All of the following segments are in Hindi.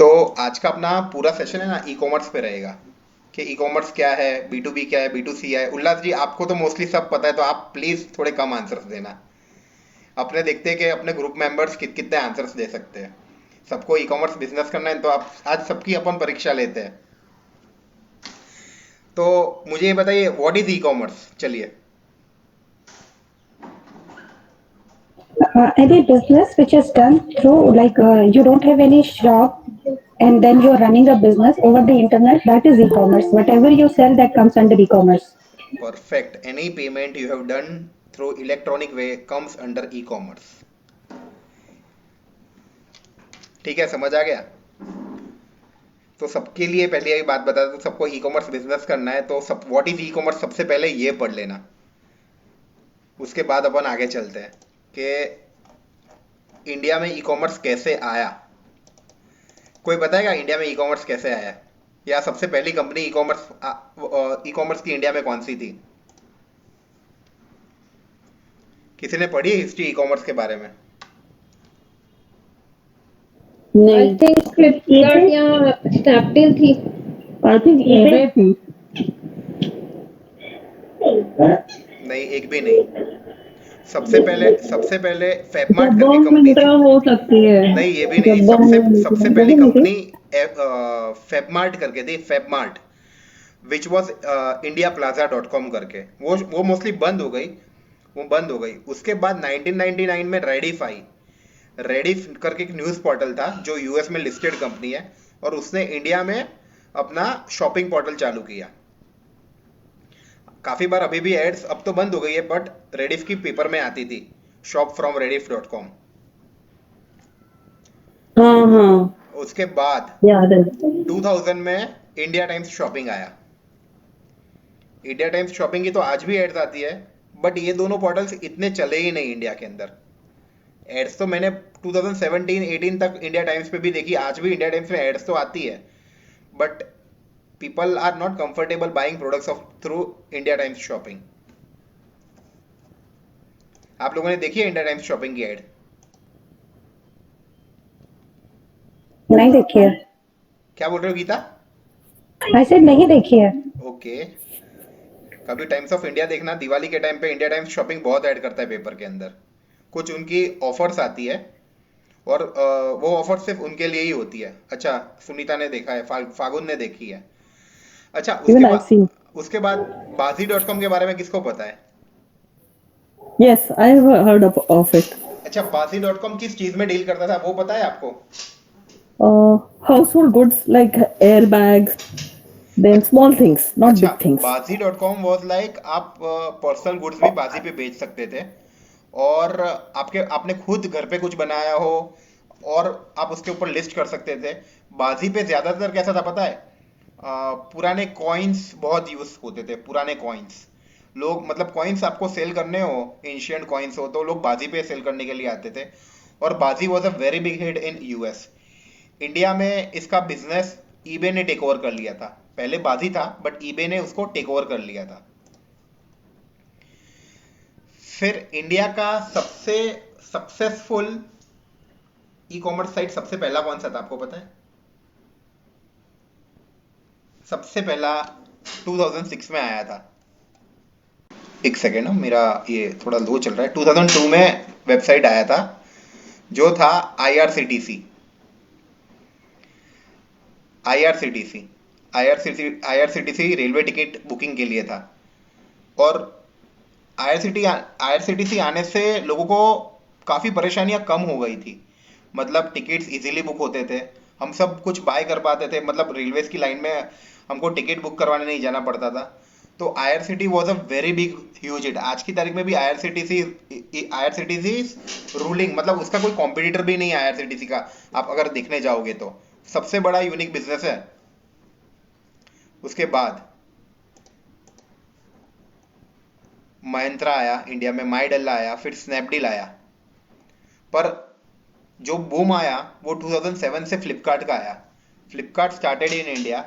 तो आज का अपना पूरा सेशन है ना ई कॉमर्स पे रहेगा कि ई कॉमर्स क्या है, बी टू बी क्या है, बी टू सी है। उल्लास जी, आपको तो मोस्टली सब पता है, तो आप प्लीज थोड़े कम आंसर्स देना। अपने देखते हैं कि अपने ग्रुप मेंबर्स कितने आंसर्स दे सकते हैं। सबको ई कॉमर्स बिजनेस करना है, तो आप आज सबकी अपन परीक्षा लेते हैं। तो मुझे ये बताइए, व्हाट इज ई कॉमर्स? चलिए। Any business which is done through, like, you don't have any shop and then you're running a business over the internet, that is e-commerce. Whatever you sell, that comes under e-commerce. Perfect. Any payment you have done through electronic way comes under e commerce. ठीक है, समझ आ गया? तो सबके लिए पहले ये बात बता दूं, सबको ई कॉमर्स बिजनेस करना है तो सब व्हाट इज ई कॉमर्स सबसे पहले ये पढ़ लेना। उसके बाद अपन आगे चलते हैं कि इंडिया में ई कॉमर्स कैसे आया। कोई बताएगा इंडिया में ई कॉमर्स कैसे आया? या सबसे पहली कंपनी ई कॉमर्स की इंडिया में कौन सी थी? किसी ने पढ़ी हिस्ट्री ई कॉमर्स के बारे में? आई नहीं, थिंक फ्लिपकार्ट या स्नैपडील थी। आई थिंक eBay थी। नहीं, एक भी नहीं। सबसे पहले फैबमार्ट करके जबोंग कंपनी थी। मिंत्रा हो सकती है। नहीं, ये भी नहीं। जबोंग सबसे नहीं थी, सबसे वो पहली भी नहीं थी। कंपनी फैबमार्ट करके थी, Fabmart, which was India plaza dot com करके। वो मोस्टली बंद हो गई। वो बंद हो गई। उसके बाद 1999 में रेडिफ आई। रेडिफ करके एक न्यूज़ पोर्टल था जो यूएस में लिस्टेड कंपनी है, और उसने इंडिया में अपना शॉपिंग पोर्टल चालू किया। काफ़ी बार अभी भी एड्स, अब तो बंद हो गई है, बट रेडिफ की पेपर में आती थी, shop from Rediff dot com. हाँ हाँ, उसके बाद याद है। 2000 में इंडिया टाइम्स शॉपिंग आया। इंडिया टाइम्स शॉपिंग की तो आज भी एड्स आती है, बट ये दोनों पोर्टल्स इतने चले ही नहीं इंडिया के अंदर। एड्स तो मैंने 2017-18 तक इंडिया टाइम्स पे भी देखी, आज भी इंडिया टाइम्स में एड्स तो आती है, but people are not comfortable buying products off through India Times shopping. आप लोगों ने देखी है इंडिया टाइम्स शॉपिंग की एड? नहीं देखी है। क्या बोल रहे हो गीता? ऐसे नहीं देखी है। ओके। कभी टाइम्स ऑफ इंडिया देखना, दिवाली के टाइम पे इंडिया टाइम्स शॉपिंग बहुत ऐड करता है पेपर के अंदर। कुछ उनकी ऑफर्स आती है, और वो ऑफर सिर्फ उनके लिए ही होती है। अच्छा, सुनीता ने देखा है, फागुन ने देखी है। अच्छा, Even I've seen. उसके बाद बाजी डॉट कॉम के बारे में किसको पता है? Yes, I have heard of it. अच्छा, बाजी डॉट कॉम किस चीज में डील करता था, वो पता है आपको? Household goods like airbags, then small things, not अच्छा, big things. बाजी डॉट कॉम वॉज लाइक, आप पर्सनल गुड्स भी बाजी पे बेच सकते थे, और आपने खुद घर पे कुछ बनाया हो और आप उसके ऊपर लिस्ट कर सकते थे। बाजी पे ज्यादातर कैसा था पता है? पुराने कॉइन्स बहुत यूज होते थे, पुराने कॉइन्स। लोग, मतलब कॉइन्स आपको सेल करने हो, एंशियंट कॉइन्स हो, तो लोग बाजी पे सेल करने के लिए आते थे। और बाजी was a very big hit in US. India में इसका बिजनेस ईबे ने टेक ओवर कर लिया था। पहले बाजी था, बट ईबे ने उसको टेक ओवर कर लिया था। फिर इंडिया का सबसे सक्सेसफुल ई कॉमर्स साइट सबसे पहला कौन सा था, आपको पता है? सबसे पहला 2006 में आया था। एक सेकेंड, मेरा ये थोड़ा लो चल रहा है। 2002 में वेबसाइट आया था, जो था IRCTC. IRCTC IRCTC railway ticket booking के लिए था। और आईआरसीटीसी आने से लोगों को काफ़ी परेशानियां कम हो गई थी। मतलब टिकट्स इजीली बुक होते थे, हम सब कुछ बाय कर पाते थे, मतलब रेलवेज की लाइन में हमको टिकट बुक करवाने नहीं जाना पड़ता था। तो IRCT was a very big huge it. आज की तारीख में भी आईआरसीटीसी रूलिंग, मतलब उसका कोई कॉम्पिटिटर भी नहीं है आईआरसीटीसी का। आप अगर देखने जाओगे तो सबसे बड़ा यूनिक बिजनेस है। उसके बाद महिंद्रा आया इंडिया में, माइडल्ला आया, फिर स्नैपडील आया। पर जो बूम आया वो 2007 से फ्लिपकार्ट का आया। फ्लिपकार्ट स्टार्टेड इन इंडिया,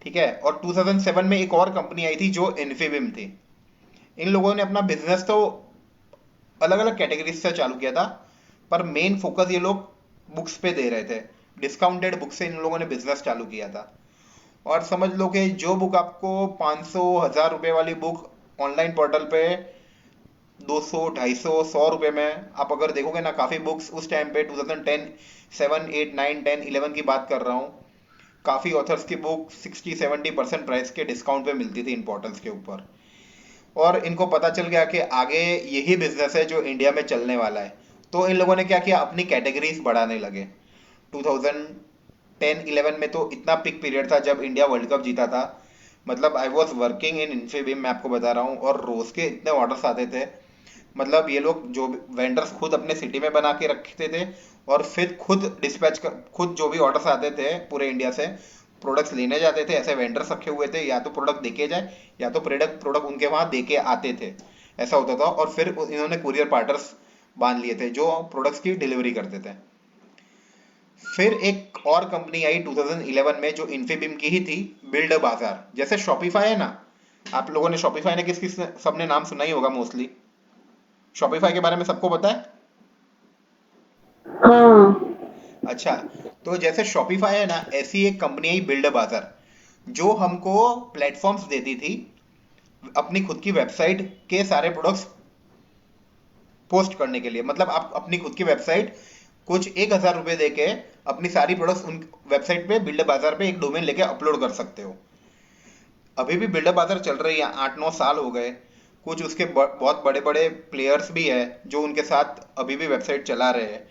ठीक है। और 2007 में एक और कंपनी आई थी जो इन्फीबिम थी। इन लोगों ने अपना बिजनेस तो अलग अलग कैटेगरीज से चालू किया था, पर मेन फोकस ये लोग बुक्स पे दे रहे थे। डिस्काउंटेड बुक से इन लोगों ने बिजनेस चालू किया था। और समझ लो कि जो बुक आपको 500 1000 रुपए वाली बुक ऑनलाइन पोर्टल पे 200 250 100 रुपए में आप अगर देखोगे ना, काफ़ी बुक्स उस टाइम पे 2010 7 8 9 10 11 की बात कर रहा हूँ, काफ़ी ऑथर्स की बुक 60 70% प्राइस के डिस्काउंट पे मिलती थी इन पोर्टल्स के ऊपर। और इनको पता चल गया कि आगे यही बिजनेस है जो इंडिया में चलने वाला है। तो इन लोगों ने क्या किया, अपनी कैटेगरीज बढ़ाने लगे। 2010-11 में तो इतना पिक पीरियड था जब इंडिया वर्ल्ड कप जीता था। मतलब I was working in Infibeam, मैं आपको बता रहा हूँ, और रोज के इतने ऑर्डर्स आते थे। मतलब ये लोग जो वेंडर्स खुद अपने सिटी में बना के रखते थे और फिर खुद डिस्पैच कर, खुद जो भी ऑर्डर्स आते थे पूरे इंडिया से प्रोडक्ट्स लेने जाते थे। ऐसे वेंडर्स रखे हुए थे, या तो प्रोडक्ट देके जाए या तो प्रोडक्ट प्रोडक्ट उनके वहां देके आते थे, ऐसा होता था। और फिर इन्होंने कुरियर पार्टनर्स बांध लिए थे जो प्रोडक्ट्स की डिलीवरी करते थे। फिर एक और कंपनी आई 2011 में जो इन्फीबीम की ही थी, बिल्ड बाजार। जैसे शॉपिफाई है ना, आप लोगों ने शॉपिफाई ने किस किस सबने नाम सुना ही होगा मोस्टली। शॉपिफाई के बारे में सबको पता है? हाँ। अच्छा, तो जैसे शॉपिफाई है ना, ऐसी एक कंपनी आई बिल्ड बाजार, जो हमको प्लेटफॉर्म्स देती थी अपनी खुद की वेबसाइट के सारे प्रोडक्ट्स पोस्ट करने के लिए। मतलब आप अपनी खुद की वेबसाइट कुछ 1000 रुपये दे के अपनी सारी प्रोडक्ट्स उन वेबसाइट पे बिल्ड बाजार पे एक डोमेन लेके अपलोड कर सकते हो। अभी भी बिल्ड बाजार चल रही है, 8 9 साल हो गए। कुछ उसके बहुत बड़े बड़े प्लेयर्स भी है जो उनके साथ अभी भी वेबसाइट चला रहे हैं।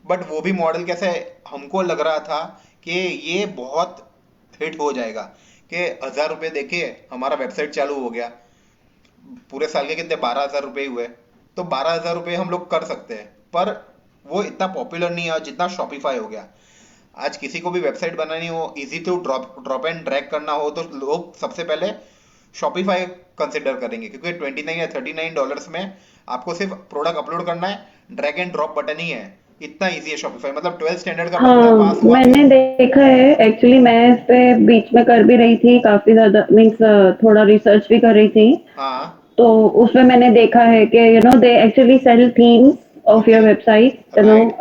बट वो भी मॉडल कैसे, हमको लग रहा था कि ये बहुत हिट हो जाएगा, कि 1000 रुपये देके हमारा वेबसाइट चालू हो गया। पूरे साल के कितने 12,000 रुपये हुए, तो 12,000 रुपये हम लोग कर सकते हैं। पर वो इतना पॉपुलर नहीं है जितना शॉपिफाई हो गया। आज किसी को भी वेबसाइट बनानी हो, easy to drop drop and drag करना हो, तो लोग सबसे पहले शॉपिफाई कंसिडर करेंगे, क्योंकि 29 या 39 डॉलर्स में आपको सिर्फ प्रोडक्ट अपलोड करना है, ड्रैग एंड ड्रॉप बटन ही है। इतना इजी है शॉपिफाई। मतलब 12th स्टैंडर्ड का बंदा हाँ, पास हुआ मैंने फिर। देखा है। एक्चुअली मैं इस पे बीच में कर भी रही थी, काफी ज्यादा मीन्स थोड़ा रिसर्च भी कर रही थी। हाँ। तो उसमें मैंने देखा है कि they actually sell themes of your okay. Website. Right.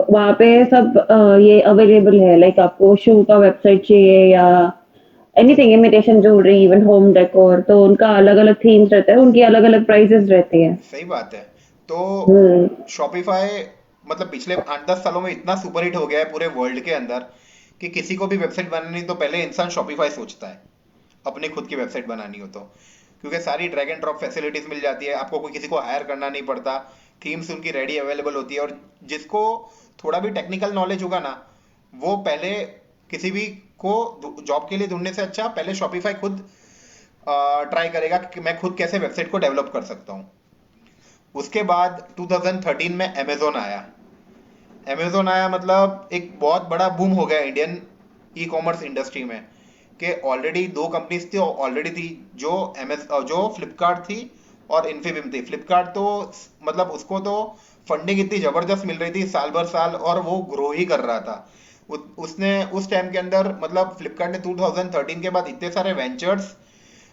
वहाँ पे सब ये अवेलेबल है, लाइक आपको शू का वेबसाइट चाहिए या anything, imitation jewellery, even home decor, तो उनका अलग अलग थीम्स रहता है, उनकी अलग अलग प्राइजेस रहती है। सही बात है। तो हम्म। शॉपिफाई मतलब पिछले 8 10 सालों में इतना सुपर हिट हो गया है पूरे वर्ल्ड के अंदर, कि किसी को भी वेबसाइट बनानी तो पहले इंसान शॉपिफाई सोचता है, अपनी खुद की वेबसाइट बनानी हो तो। क्योंकि सारी ड्रैग एंड ड्रॉप फैसिलिटीज मिल जाती है, आपको कोई किसी को हायर करना नहीं पड़ता, थीम्स उनकी रेडी अवेलेबल होती है। और जिसको थोड़ा भी टेक्निकल नॉलेज होगा ना, वो पहले किसी भी को जॉब के लिए ढूंढने से अच्छा पहले शॉपिफाई खुद ट्राई करेगा कि मैं खुद कैसे वेबसाइट को डेवलप कर सकता हूँ। उसके बाद 2013 में अमेजोन आया। अमेजोन आया मतलब एक बहुत बड़ा बूम हो गया इंडियन ई कॉमर्स इंडस्ट्री में, कि ऑलरेडी दो कंपनीज थी ऑलरेडी थी, जो जो फ्लिपकार्ट थी और इन्फीबीम थी। फ्लिपकार्ट तो मतलब उसको तो फंडिंग इतनी जबरदस्त मिल रही थी साल भर साल, और वो ग्रो ही कर रहा था। उसने उस टाइम के अंदर मतलब फ्लिपकार्ट ने 2013 के बाद इतने सारे वेंचर्स,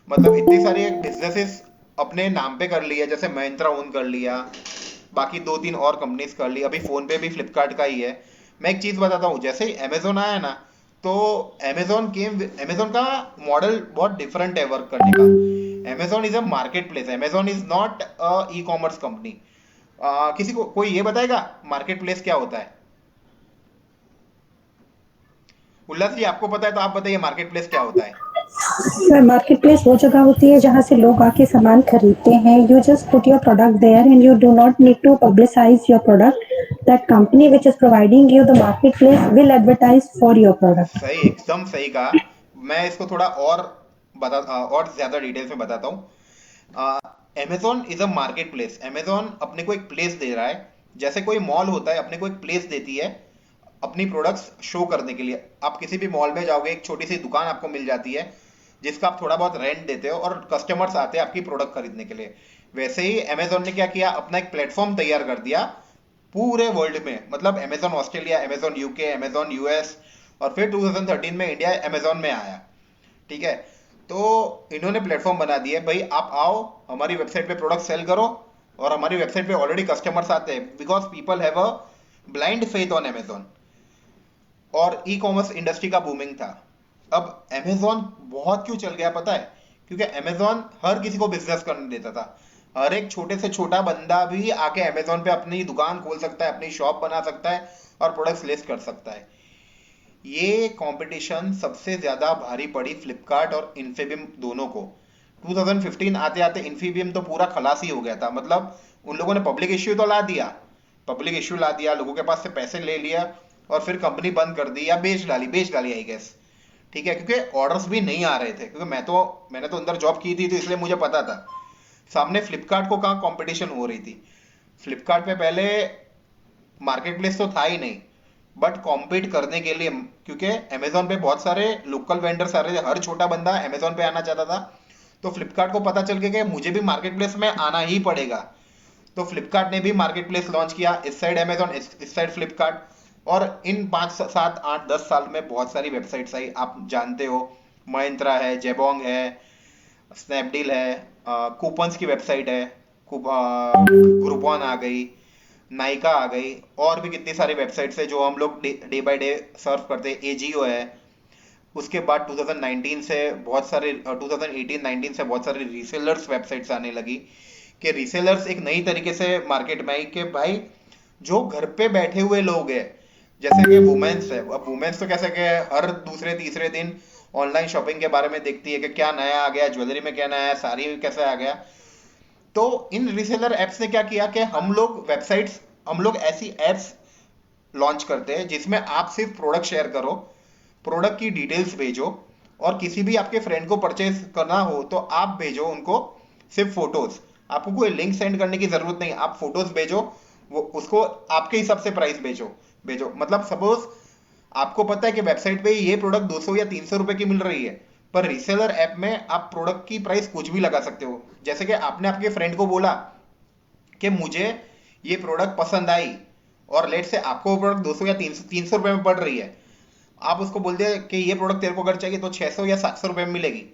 मतलब इतनी सारी बिजनेसेस अपने नाम पे कर लिया। जैसे महिंद्रा ओन कर लिया, बाकी 2 3 और कंपनीज कर ली, अभी फोन पे भी फ्लिपकार्ट का ही है। मैं एक चीज बताता हूँ, जैसे ही अमेजोन आया ना, तो अमेजोन का मॉडल बहुत डिफरेंट है वर्क करने का। Amazon is a market place, Amazon is not a e commerce company. किसी को कोई ये बताएगा मार्केट प्लेस क्या होता है? उल्लास जी, आपको पता है तो आप बताइए मार्केट प्लेस क्या होता है। सर, मार्केट प्लेस वो जगह होती है जहाँ से लोग आके सामान खरीदते हैं। You just put your product there and you do not need to publicise your product. That company which is providing you the market place will advertise for your product. सही, एकदम सही कहा। मैं इसको थोड़ा और और ज्यादा डिटेल्स में बताता हूँ। Amazon is a market place. Amazon अपने को एक प्लेस दे रहा है, जैसे कोई मॉल होता है अपने को एक प्लेस देती है अपनी प्रोडक्ट्स शो करने के लिए। आप किसी भी मॉल में जाओगे, एक छोटी सी दुकान आपको मिल जाती है जिसका आप थोड़ा बहुत रेंट देते हो, और कस्टमर्स आते हैं आपकी प्रोडक्ट खरीदने के लिए। वैसे ही अमेजोन ने क्या किया, अपना एक प्लेटफॉर्म तैयार कर दिया पूरे वर्ल्ड में। मतलब Amazon Australia, Amazon UK, Amazon US, और फिर 2013 में इंडिया अमेजोन में आया। ठीक है, तो इन्होंने प्लेटफॉर्म बना दिया, भाई आप आओ हमारी वेबसाइट पे प्रोडक्ट सेल करो। और हमारी वेबसाइट पे ऑलरेडी कस्टमर्स आते हैं, because people have a blind faith on Amazon. और ई कॉमर्स इंडस्ट्री का बूमिंग था। अब अमेजोन बहुत क्यों चल गया पता है? क्योंकि अमेजोन हर किसी को बिजनेस करने देता था। हर एक छोटे से छोटा बंदा भी आके अमेजोन पे अपनी दुकान खोल सकता है, अपनी शॉप बना सकता है और प्रोडक्ट्स लिस्ट कर सकता है। ये कंपटीशन सबसे ज्यादा भारी पड़ी फ्लिपकार्ट और इन्फीबीम दोनों को। 2015 आते आते इन्फीबीम तो पूरा खलास ही हो गया था। मतलब उन लोगों ने पब्लिक इश्यू तो ला दिया, पब्लिक इश्यू ला दिया, लोगों के पास से पैसे ले लिया और फिर कंपनी बंद कर दी या बेच डाली आई गेस। ठीक है, क्योंकि ऑर्डर्स भी नहीं आ रहे थे, क्योंकि मैंने तो अंदर जॉब की थी तो इसलिए मुझे पता था सामने फ्लिपकार्ट को कहाँ कंपटीशन हो रही थी। फ्लिपकार्ट पे पहले मार्केट प्लेस तो था ही नहीं, बट कॉम्पीट करने के लिए, क्योंकि अमेजोन पे बहुत सारे लोकल वेंडर्स आ रहे थे, हर छोटा बंदा अमेजोन पे आना चाहता था। तो फ्लिपकार्ट को पता चल गया कि मुझे भी मार्केट प्लेस में आना ही पड़ेगा। तो फ्लिपकार्ट ने भी मार्केट प्लेस लॉन्च किया, इस साइड अमेजोन, इस साइड फ्लिपकार्ट। और इन 5 7 8 10 साल में बहुत सारी वेबसाइट्स आई, आप जानते हो। महिंद्रा है, जेबोंग है, स्नैपडील है, कूपन्स की वेबसाइट है, ग्रुपॉन आ गई, नाइका आ गई, और भी कितनी सारी वेबसाइट्स है जो हम लोग डे बाय डे सर्फ करते हैं। एजियो है। उसके बाद 2019 से बहुत सारे 2018-19 से बहुत सारे रीसेलर्स वेबसाइट्स आने लगी, कि रीसेलर्स एक नई तरीके से मार्केट में आई कि भाई जो घर पे बैठे हुए लोग हैं, जैसे कि वुमेन्स है। अब वुमेन्स तो कैसे कि हर दूसरे तीसरे दिन ऑनलाइन शॉपिंग के बारे में देखती है कि क्या नया आ गया, ज्वेलरी में क्या नया है, साड़ी में कैसे आ गया। तो इन रीसेलर एप्स ने क्या किया कि हम लोग ऐसी एप्स लॉन्च करते हैं जिसमें आप सिर्फ प्रोडक्ट शेयर करो, प्रोडक्ट की डिटेल्स भेजो, और किसी भी आपके फ्रेंड को परचेज करना हो तो आप भेजो उनको सिर्फ फोटोज। आपको कोई लिंक सेंड करने की जरूरत नहीं, आप फोटोज भेजो, वो उसको आपके हिसाब से प्राइस भेजो भेजो मतलब सपोज आपको पता है कि वेबसाइट पे ये प्रोडक्ट 200 या 300 रुपए की मिल रही है, पर रीसेलर ऐप में आप प्रोडक्ट की प्राइस कुछ भी लगा सकते हो। जैसे कि आपने आपके फ्रेंड को बोला कि मुझे ये प्रोडक्ट पसंद आई, और लेट से आपको वो प्रोडक्ट 200 या 300 रुपए में पड़ रही है, आप उसको बोल दिया कि ये प्रोडक्ट तेरे को अगर चाहिए तो 600 या 700 रुपए में मिलेगी।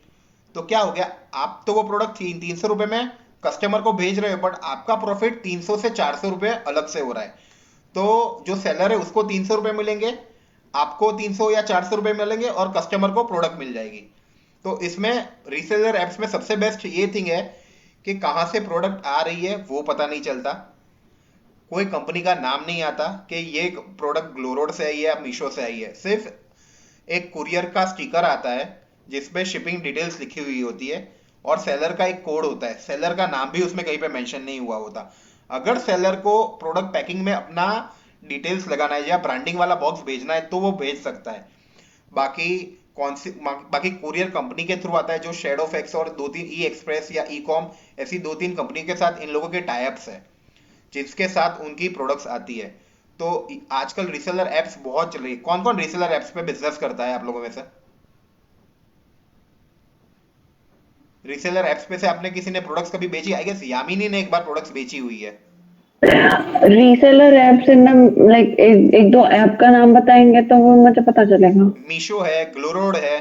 तो क्या हो गया, आप तो वो प्रोडक्ट 300 रुपए में कस्टमर को भेज रहे हो, बट आपका प्रॉफिट 300 से 400 रुपए अलग से हो रहा है। तो जो सेलर है उसको 300 रुपए मिलेंगे, आपको 300 या 400 रुपए मिलेंगे, और कस्टमर को प्रोडक्ट मिल जाएगी। तो इसमें रीसेलर एप्स में सबसे बेस्ट ये थिंग है कि कहां से प्रोडक्ट आ रही है वो पता नहीं चलता, कोई कंपनी का नाम नहीं आता कि ये प्रोडक्ट ग्लोरोड से आई है या मीशो से आई है। सिर्फ एक कुरियर का स्टिकर आता है जिसपे शिपिंग डिटेल्स लिखी हुई होती है, और सेलर का एक कोड होता है, सेलर का नाम भी उसमें कहीं पे मेंशन नहीं हुआ होता। अगर सेलर को प्रोडक्ट पैकिंग में अपना डिटेल्स लगाना है या ब्रांडिंग वाला बॉक्स भेजना है तो वो भेज सकता है। बाकी बाकी कुरियर कंपनी के थ्रू आता है, जो शेडो फैक्स और 2 3 ई एक्सप्रेस या ई कॉम, ऐसी 2 3 कंपनी के साथ इन लोगों के टाइप्स है जिसके साथ उनकी प्रोडक्ट्स आती है। तो आजकल रीसेलर एप्स बहुत चल रही है। कौन कौन रीसेलर एप्स पे बिजनेस करता है आप लोगों में से? रीसेलर एप्स पे से आपने किसी ने प्रोडक्ट्स कभी बेची? आई गेस यामिनी ने एक बार प्रोडक्ट्स बेची हुई है। रीसेलर ऐप्स इन लाइक एक दो ऐप का नाम बताएंगे तो वो मुझे पता चलेगा। मीशो है, ग्लोरोड है।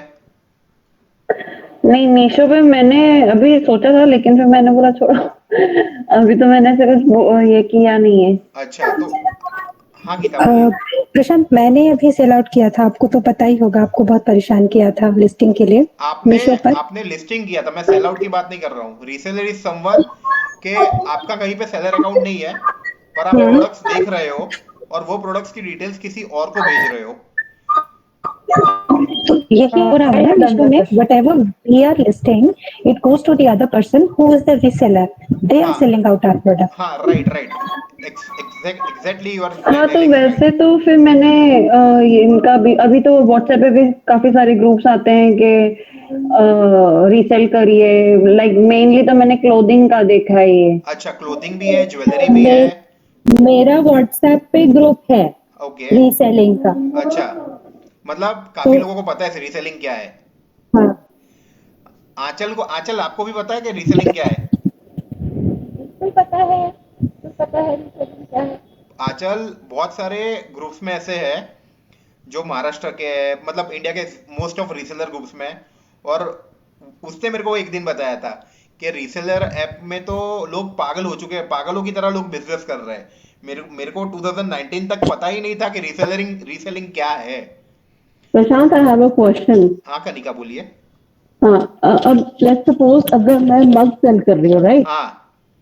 नहीं, मीशो पे मैंने अभी सोचा था लेकिन फिर मैंने बोला छोड़ो। अभी तो मैंने ऐसे कुछ ये किया नहीं है। अच्छा, तो हाँ गीता अ, बोलिए। प्रशांत, मैंने अभी सेल आउट किया था, आपको तो पता ही होगा, आपको बहुत परेशान किया था लिस्टिंग के लिए आपने मीशो पर। आपने लिस्टिंग किया था, मैं सेल आउट की बात नहीं कर रहा हूँ। रीसेलर इज समवन के आपका कहीं पे सेलर अकाउंट नहीं है, पर आप हम्म। प्रोडक्ट्स देख रहे हो और वो प्रोडक्ट्स की डिटेल्स किसी और को भेज रहे हो। तो यही हो रहा है ना मीशो में, whatever we are listing it goes to the other person who is the reseller, they are हाँ सेलिंग आउट आवर प्रोडक्ट। हाँ, right right, exactly you are हाँ, तो टेलिंग वैसे राइट। तो फिर मैंने इनका भी अभी तो व्हाट्सएप पे भी काफी सारे ग्रुप्स आते हैं कि रीसेल करिए। लाइक मेनली तो मैंने क्लोथिंग का देखा है ये। अच्छा, क्लोथिंग भी है, ज्वेलरी भी है। मे, मेरा व्हाट्सएप पे ग्रुप है ओके। रीसेलिंग का। अच्छा, मतलब तो काफी लोगों को पता है रीसेलिंग क्या है। हाँ, आंचल आपको भी पता है कि रीसेलिंग क्या है? बिल्कुल पता है, बिल्कुल पता है रीसेलिंग क्या है। आंचल, बहुत सारे ग्रुप्स में ऐसे है जो महाराष्ट्र के है, मतलब इंडिया के मोस्ट ऑफ रीसेलर ग्रुप्स में। और उसने मेरे को एक दिन बताया था कि रीसेलर ऐप में तो लोग पागल हो चुके हैं, पागलों की तरह लोग बिजनेस कर रहे हैं। मेरे मेरे को 2019 तक पता ही नहीं था कि रीसेलिंग रीसेलिंग क्या है। प्रशांत, आई हैव अ क्वेश्चन। हाँ कनिका बोलिए। हाँ, अब लेट्स सपोज अगर मैं मग सेल कर रही हूँ, राइट? हाँ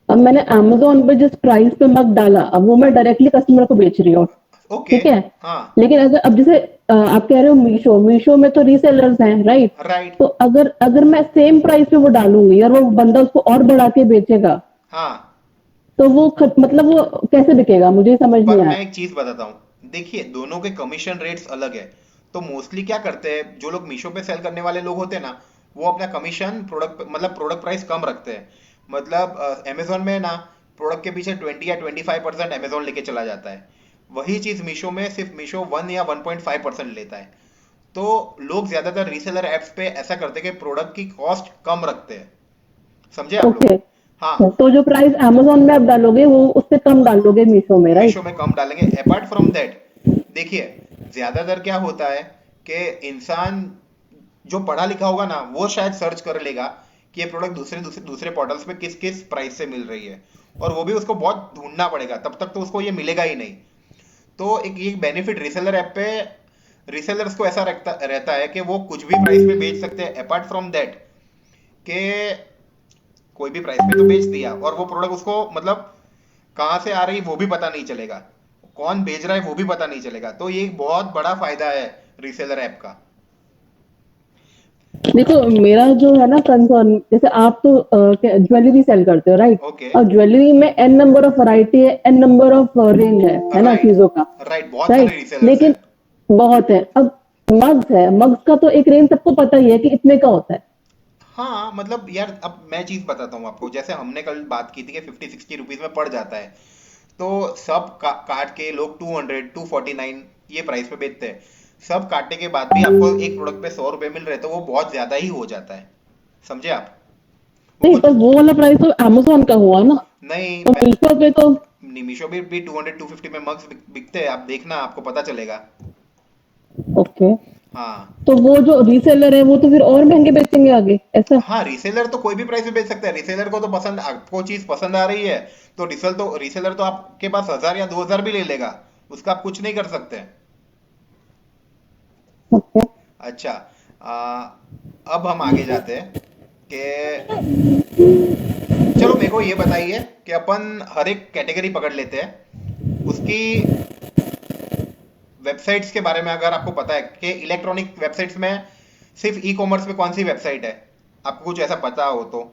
अब मैंने अमेज़न पे जिस प्राइस पे मग डाला, अब वो मैं डायरेक्टली कस्टमर को बेच रही हूँ, ओके। ठीक है? हाँ लेकिन अगर अब जैसे आप कह रहे हो मीशो, मीशो में तो रीसेलर्स हैं, राइट? राइट। तो अगर अगर मैं सेम प्राइस पे वो डालूंगी और वो बंदा उसको और बढ़ा के बेचेगा, हाँ तो वो मतलब वो कैसे बिकेगा? मुझे समझ नहीं पर आया। मैं एक चीज बताता हूँ, देखिए दोनों के कमीशन रेट्स अलग है। तो मोस्टली क्या करते हैं जो लोग मीशो पे सेल करने वाले लोग होते हैं ना, वो अपना कमीशन प्रोडक्ट मतलब प्रोडक्ट प्राइस कम रखते हैं। मतलब अमेजोन में ना प्रोडक्ट के पीछे 20 या 25% अमेजोन लेके चला जाता है। वही चीज मीशो में सिर्फ मीशो 1 या 1.5% लेता है। तो लोग ज्यादातर रीसेलर एप्स पे ऐसा करते हैं कि प्रोडक्ट की कॉस्ट कम रखते हैं। समझे आप लोग? ओके, हाँ। तो जो प्राइस अमेज़न में आप डालोगे वो उससे कम डालोगे मीशो में, मीशो राइट? में कम डालेंगे। अपार्ट फ्रॉम दैट, देखिए ज्यादातर क्या होता है कि इंसान जो पढ़ा लिखा होगा ना वो शायद सर्च कर लेगा कि ये प्रोडक्ट दूसरे दूसरे दूसरे पोर्टल्स पे किस किस प्राइस से मिल रही है, और वो भी उसको बहुत ढूंढना पड़ेगा, तब तक तो उसको ये मिलेगा ही नहीं। तो एक ये बेनिफिट रीसेलर ऐप पे रीसेलर्स को ऐसा रहता रहता है कि वो कुछ भी प्राइस पे बेच सकते हैं। अपार्ट फ्रॉम दैट कि कोई भी प्राइस पे तो बेच दिया और वो प्रोडक्ट उसको मतलब कहाँ से आ रही वो भी पता नहीं चलेगा, कौन भेज रहा है वो भी पता नहीं चलेगा। तो ये एक बहुत बड़ा फायदा है रीसेलर ऐप का। देखो, मेरा जो है ना कंसर्न, जैसे आप तो ज्वेलरी सेल करते हो, राइट? ओके। और ज्वेलरी में एन नंबर ऑफ वैरायटी है, एन नंबर ऑफ रेंज है ना राइट। चीजों का, राइट, बहुत सारे राइट? रीसेलर्स है। लेकिन बहुत है। अब मग्स है, मग्स का तो एक रेंज सबको पता ही है कि इतने का होता है। हाँ मतलब यार अब मैं चीज बताता हूँ आपको, जैसे हमने कल बात की थी कि 50-60 रुपीज में पड़ जाता है। तो सब काट के लोग 200-249 ये प्राइस पे बेचते हैं। सब काटने के बाद भी आपको एक प्रोडक्ट पे 100 रुपए मिल रहे हैं, तो वो बहुत ज्यादा ही हो जाता है। समझे आप? वो नहीं, कुछ पर वो वाला प्राइस तो अमेज़न का हुआ ना, नहीं। तो मीशो पे तो मीशो भी 200-250 में मग्स बिकते हैं, आप देखना आपको पता चलेगा। ओके। हाँ। तो वो जो रीसेलर है वो तो फिर और महंगे बेचेंगे आगे, ऐसा? हाँ रीसेलर तो कोई भी प्राइस में बेच सकता है। रीसेलर को तो पसंद, आपको चीज पसंद आ रही है तो रीसेलर तो आपके पास 1000 या 2000 भी ले लेगा, उसका आप कुछ नहीं कर सकते। ओके। अच्छा। आ, अब हम आगे जाते हैं कि चलो मेरे को ये बताइए कि अपन हर एक कैटेगरी पकड़ लेते हैं उसकी वेबसाइट्स के बारे में। अगर आपको पता है कि इलेक्ट्रॉनिक वेबसाइट्स में सिर्फ ई कॉमर्स में कौन सी वेबसाइट है, आपको कुछ ऐसा पता हो तो।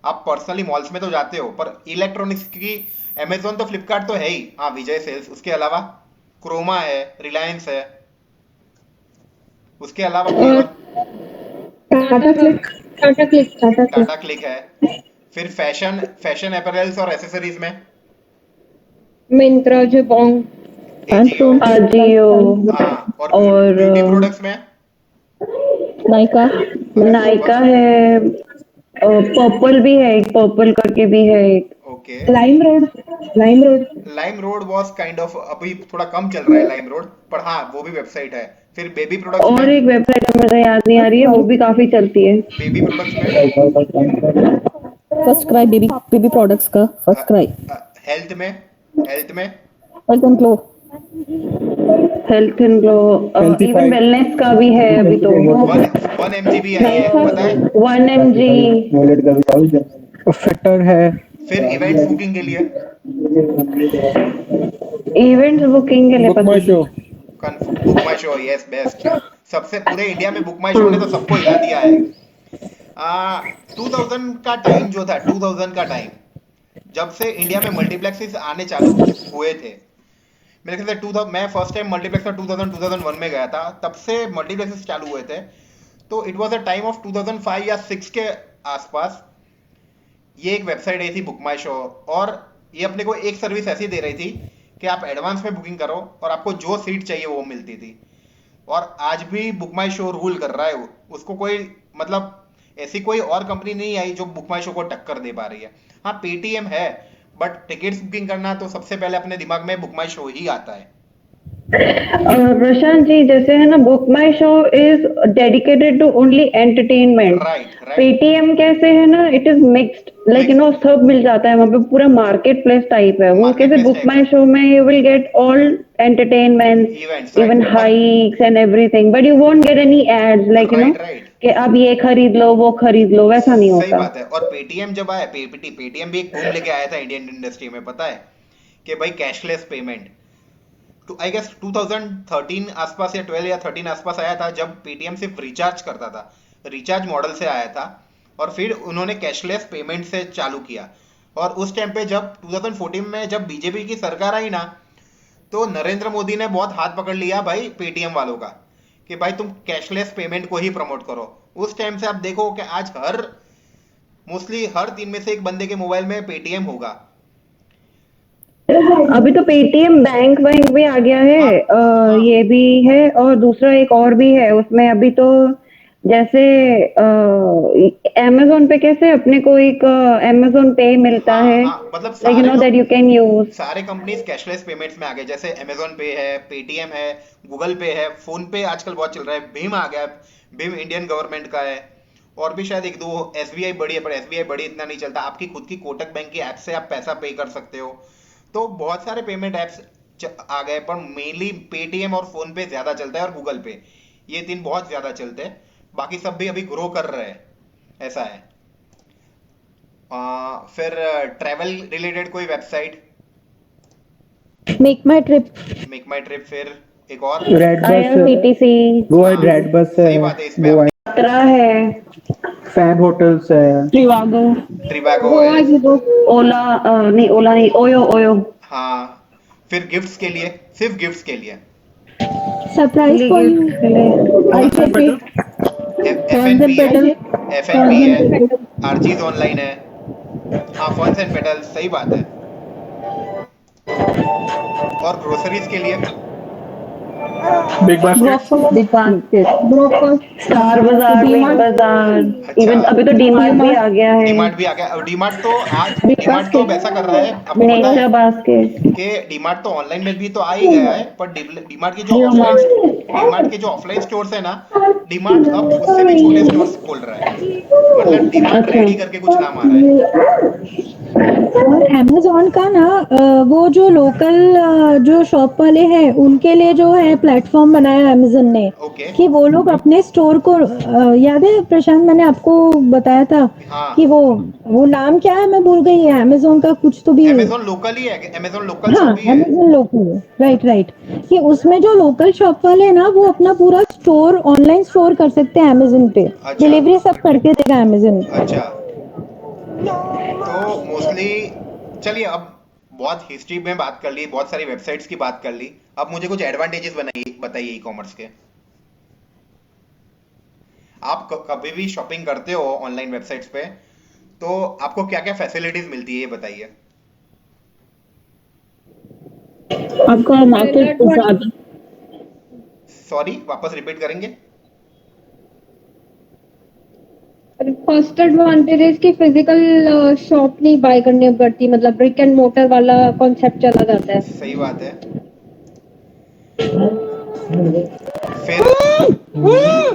आप पर्सनली मॉल्स में तो जाते हो, पर इलेक्ट्रॉनिक्स की अमेजोन तो फ्लिपकार्ट तो है ही, हाँ विजय सेल्स, उसके अलावा क्रोमा है, रिलायंस है, उसके अलावा कोई और और? Tata click, Tata click, Tata Tata click. Click है। फिर फैशन फैशन अपैरल्स और एसेसरीज में मिंत्रा, जबोंग, एजियो। अजियो। हाँ, और और ब्यूटी प्रोडक्ट्स में नायका, बस नायका बस। है, पर्पल भी है, एक पर्पल करके भी है एक। Okay. Lime road, lime road. Lime road was kind of अभी थोड़ा कम चल रहा है लाइम रोड, पर हाँ वो भी वेबसाइट है। फिर बेबी प्रोडक्ट्स में? और एक वेबसाइट है, मुझे याद नहीं आ रही है, वो भी काफी चलती है। बेबी प्रोडक्ट्स में? First cry, baby baby products का फर्स्ट क्राई। हेल्थ में? हेल्थ में? Health and glow, health and glow, even healthify, wellness का भी है अभी तो। वन 1 mg भी आई है, पता है? 1 mg। फिटर है, फिर इवेंट्स बुकिंग के लिए? इवेंट्स बुकिंग के लिए बुक पता माई शो। नहीं। Book my show, yes best. सबसे पूरे इंडिया में बुक माई शो ने तो सबको हिला दिया है। 2000 का टाइम जो था, 2000 का टाइम, जब से इंडिया में मल्टीप्लेक्सेस आने चालू हुए थे, मेरे ख्याल से 2000, मैं फर्स्ट टाइम मल्टीप्लेक्स में 2001 में गया था, तब से मल्टीप्लेक्सेस चालू हुए थे। तो it was a time of 2005 या 6 के आसपास ये एक वेबसाइट आई थी बुक माई शो। और ये अपने को एक सर्विस ऐसी दे रही थी कि आप एडवांस में बुकिंग करो और आपको जो सीट चाहिए वो मिलती थी। और आज भी बुक माई शो रूल कर रहा है, उसको कोई मतलब ऐसी कोई और कंपनी नहीं आई जो बुक माई शो को टक्कर दे पा रही है। हाँ पेटीएम है, बट टिकट्स बुकिंग करना तो सबसे पहले अपने दिमाग में बुक माई शो ही आता है। प्रशांत जी, जैसे है ना, book my show is dedicated to only entertainment. Right right. Paytm कैसे है ना, it is mixed, like you mix no, सब मिल जाता है वहाँ पे, पूरा मार्केट प्लेस टाइप है वो। मार्केट कैसे प्लेस बुक टाइप माई है। शो में you will get all entertainment, events even right. और hikes and everything, but you won't get any ads, like you know, right right. कि आप ये खरीद लो वो खरीद लो, वैसा नहीं सही होता। बात है। और पेटीएम जब आया, पेटीएम भी एक बूम लेके आया था इंडियन इंडस्ट्री में, पता है कि भाई कैशलेस पेमेंट। तो आई गेस 2013 आसपास या 12 या 13 आसपास आया था, जब पेटीएम सिर्फ रिचार्ज करता था, रिचार्ज मॉडल से आया था। और फिर उन्होंने कैशलेस पेमेंट से चालू किया। और उस टाइम पे जब 2014 में जब बीजेपी की सरकार आई ना, तो नरेंद्र मोदी ने बहुत हाथ पकड़ लिया भाई पेटीएम वालों का, कि भाई तुम कैशलेस पेमेंट को ही प्रमोट करो। उस टाइम से आप देखो कि आज हर मोस्टली हर 3 में से एक बंदे के मोबाइल में पेटीएम होगा। अभी तो पेटीएम बैंक बैंक भी आ गया है, हाँ हाँ। ये भी है, और दूसरा एक और भी है उसमें अभी तो। जैसे अमेजोन पे कैसे अपने को एक अमेजोन पे मिलता हाँ है, हाँ, मतलब लाइक यू सारे नो, लोग, दैट यू कैन यूज। सारे कंपनीज कैशलेस पेमेंट्स में आ गए, जैसे अमेजोन पे है, पेटीएम है, गूगल पे है, फोन पे आजकल बहुत चल रहा है, भीम आ गया है। भीम इंडियन गवर्नमेंट का है। और भी शायद एक दो, एसबीआई बड़ी है, पर एसबीआई बड़ी इतना नहीं चलता। आपकी खुद की कोटक बैंक की ऐप से आप पैसा पे कर सकते हो। तो बहुत सारे पेमेंट ऐप्स आ गए, पर मेनली पेटीएम और फोन पे ज्यादा चलता है, और गूगल पे। ये तीन बहुत ज्यादा चलते हैं। बाकी सब भी अभी ग्रो कर रहे हैं, ऐसा है। फिर ट्रैवल रिलेटेड कोई वेबसाइट, मेक माई ट्रिप। मेक माई ट्रिप। फिर एक और, रेड बस, आईआरसीटीसी, वो है, हाँ रेड बस है, सही बात है, इस पे वो है, आपने, यात्रा है, फैन होटल्स है। ट्रिवागो, ट्रिबागो है। गोवा की तो, ओला, नहीं ओला नहीं, ओयो ओयो, हाँ। फिर गिफ्ट्स के लिए, सिर्फ गिफ्ट्स के लिए, सरप्राइज ओनली फॉर गिफ्ट के लिए। कौन सा? ICP. F ferns N and B है, petal. F N B ferns है, एंड पेटल। आरजीज ऑनलाइन है। हाँ, फॉन्स एंड पेटल्स, सही बात है। और ग्रोसरीज के लिए, बिग बास्केट। बिग बास्केट, ब्रोकफास्ट। Star bazaar, big DMart. बाजार, अच्छा। इवन अभी तो डीमार्ट भी आ गया है। डीमार्ट भी आ गया। और डीमार्ट तो आज, बिग डीमार्ट तो अब ऐसा कर रहा है, आपको पता है नेचर बास्केट, कि डीमार्ट तो ऑनलाइन में भी तो आ ही गया है, पर डीमार्ट की जो जियो ऑफलाइन, मार्ट। डीमार्ट के जो ऑफलाइन स्टोर्स है ना, डीमार्ट अब उससे भी छोटे स्टोर्स खोल रहा है। मतलब डीमार्ट अच्छा, रेडी करके कुछ नाम आ रहा है। और अमेजोन का ना वो जो लोकल जो शॉप वाले हैं उनके लिए जो है प्लेटफॉर्म बनाया अमेजोन ने, ओके। कि वो लोग अपने स्टोर को याद है प्रशांत, मैंने आपको बताया था कि हाँ, वो नाम क्या है, मैं भूल गई है, अमेजोन का कुछ तो भी। अमेजोन लोकल ही है, अमेजोन लोकल हाँ, शॉप ही है। Amazon local, right right. कि उसमें जो लोकल शॉप वाले हैं ना, वो अपना पूरा स्टोर ऑनलाइन स्टोर कर सकते हैं अमेजोन पे। अच्छा डिलीवरी सब करके देगा अमेजोन। अच्छा। तो मोस्टली, चलिए अब बहुत हिस्ट्री में बात कर ली, बहुत सारी वेबसाइट्स की बात कर ली। अब मुझे कुछ एडवांटेजेस बनाइए, बताइए ई कॉमर्स के। आप कभी भी शॉपिंग करते हो ऑनलाइन वेबसाइट्स पे, तो आपको क्या क्या फैसिलिटीज मिलती है, ये बताइए। आपका मार्केट ज्यादा, सॉरी, वापस रिपीट करेंगे। फर्स्ट एडवांटेज है कि फिजिकल शॉप नहीं बाय करनी पड़ती, मतलब ब्रिक एंड मोटर वाला कॉन्सेप्ट चला जाता है। सही बात है। फिर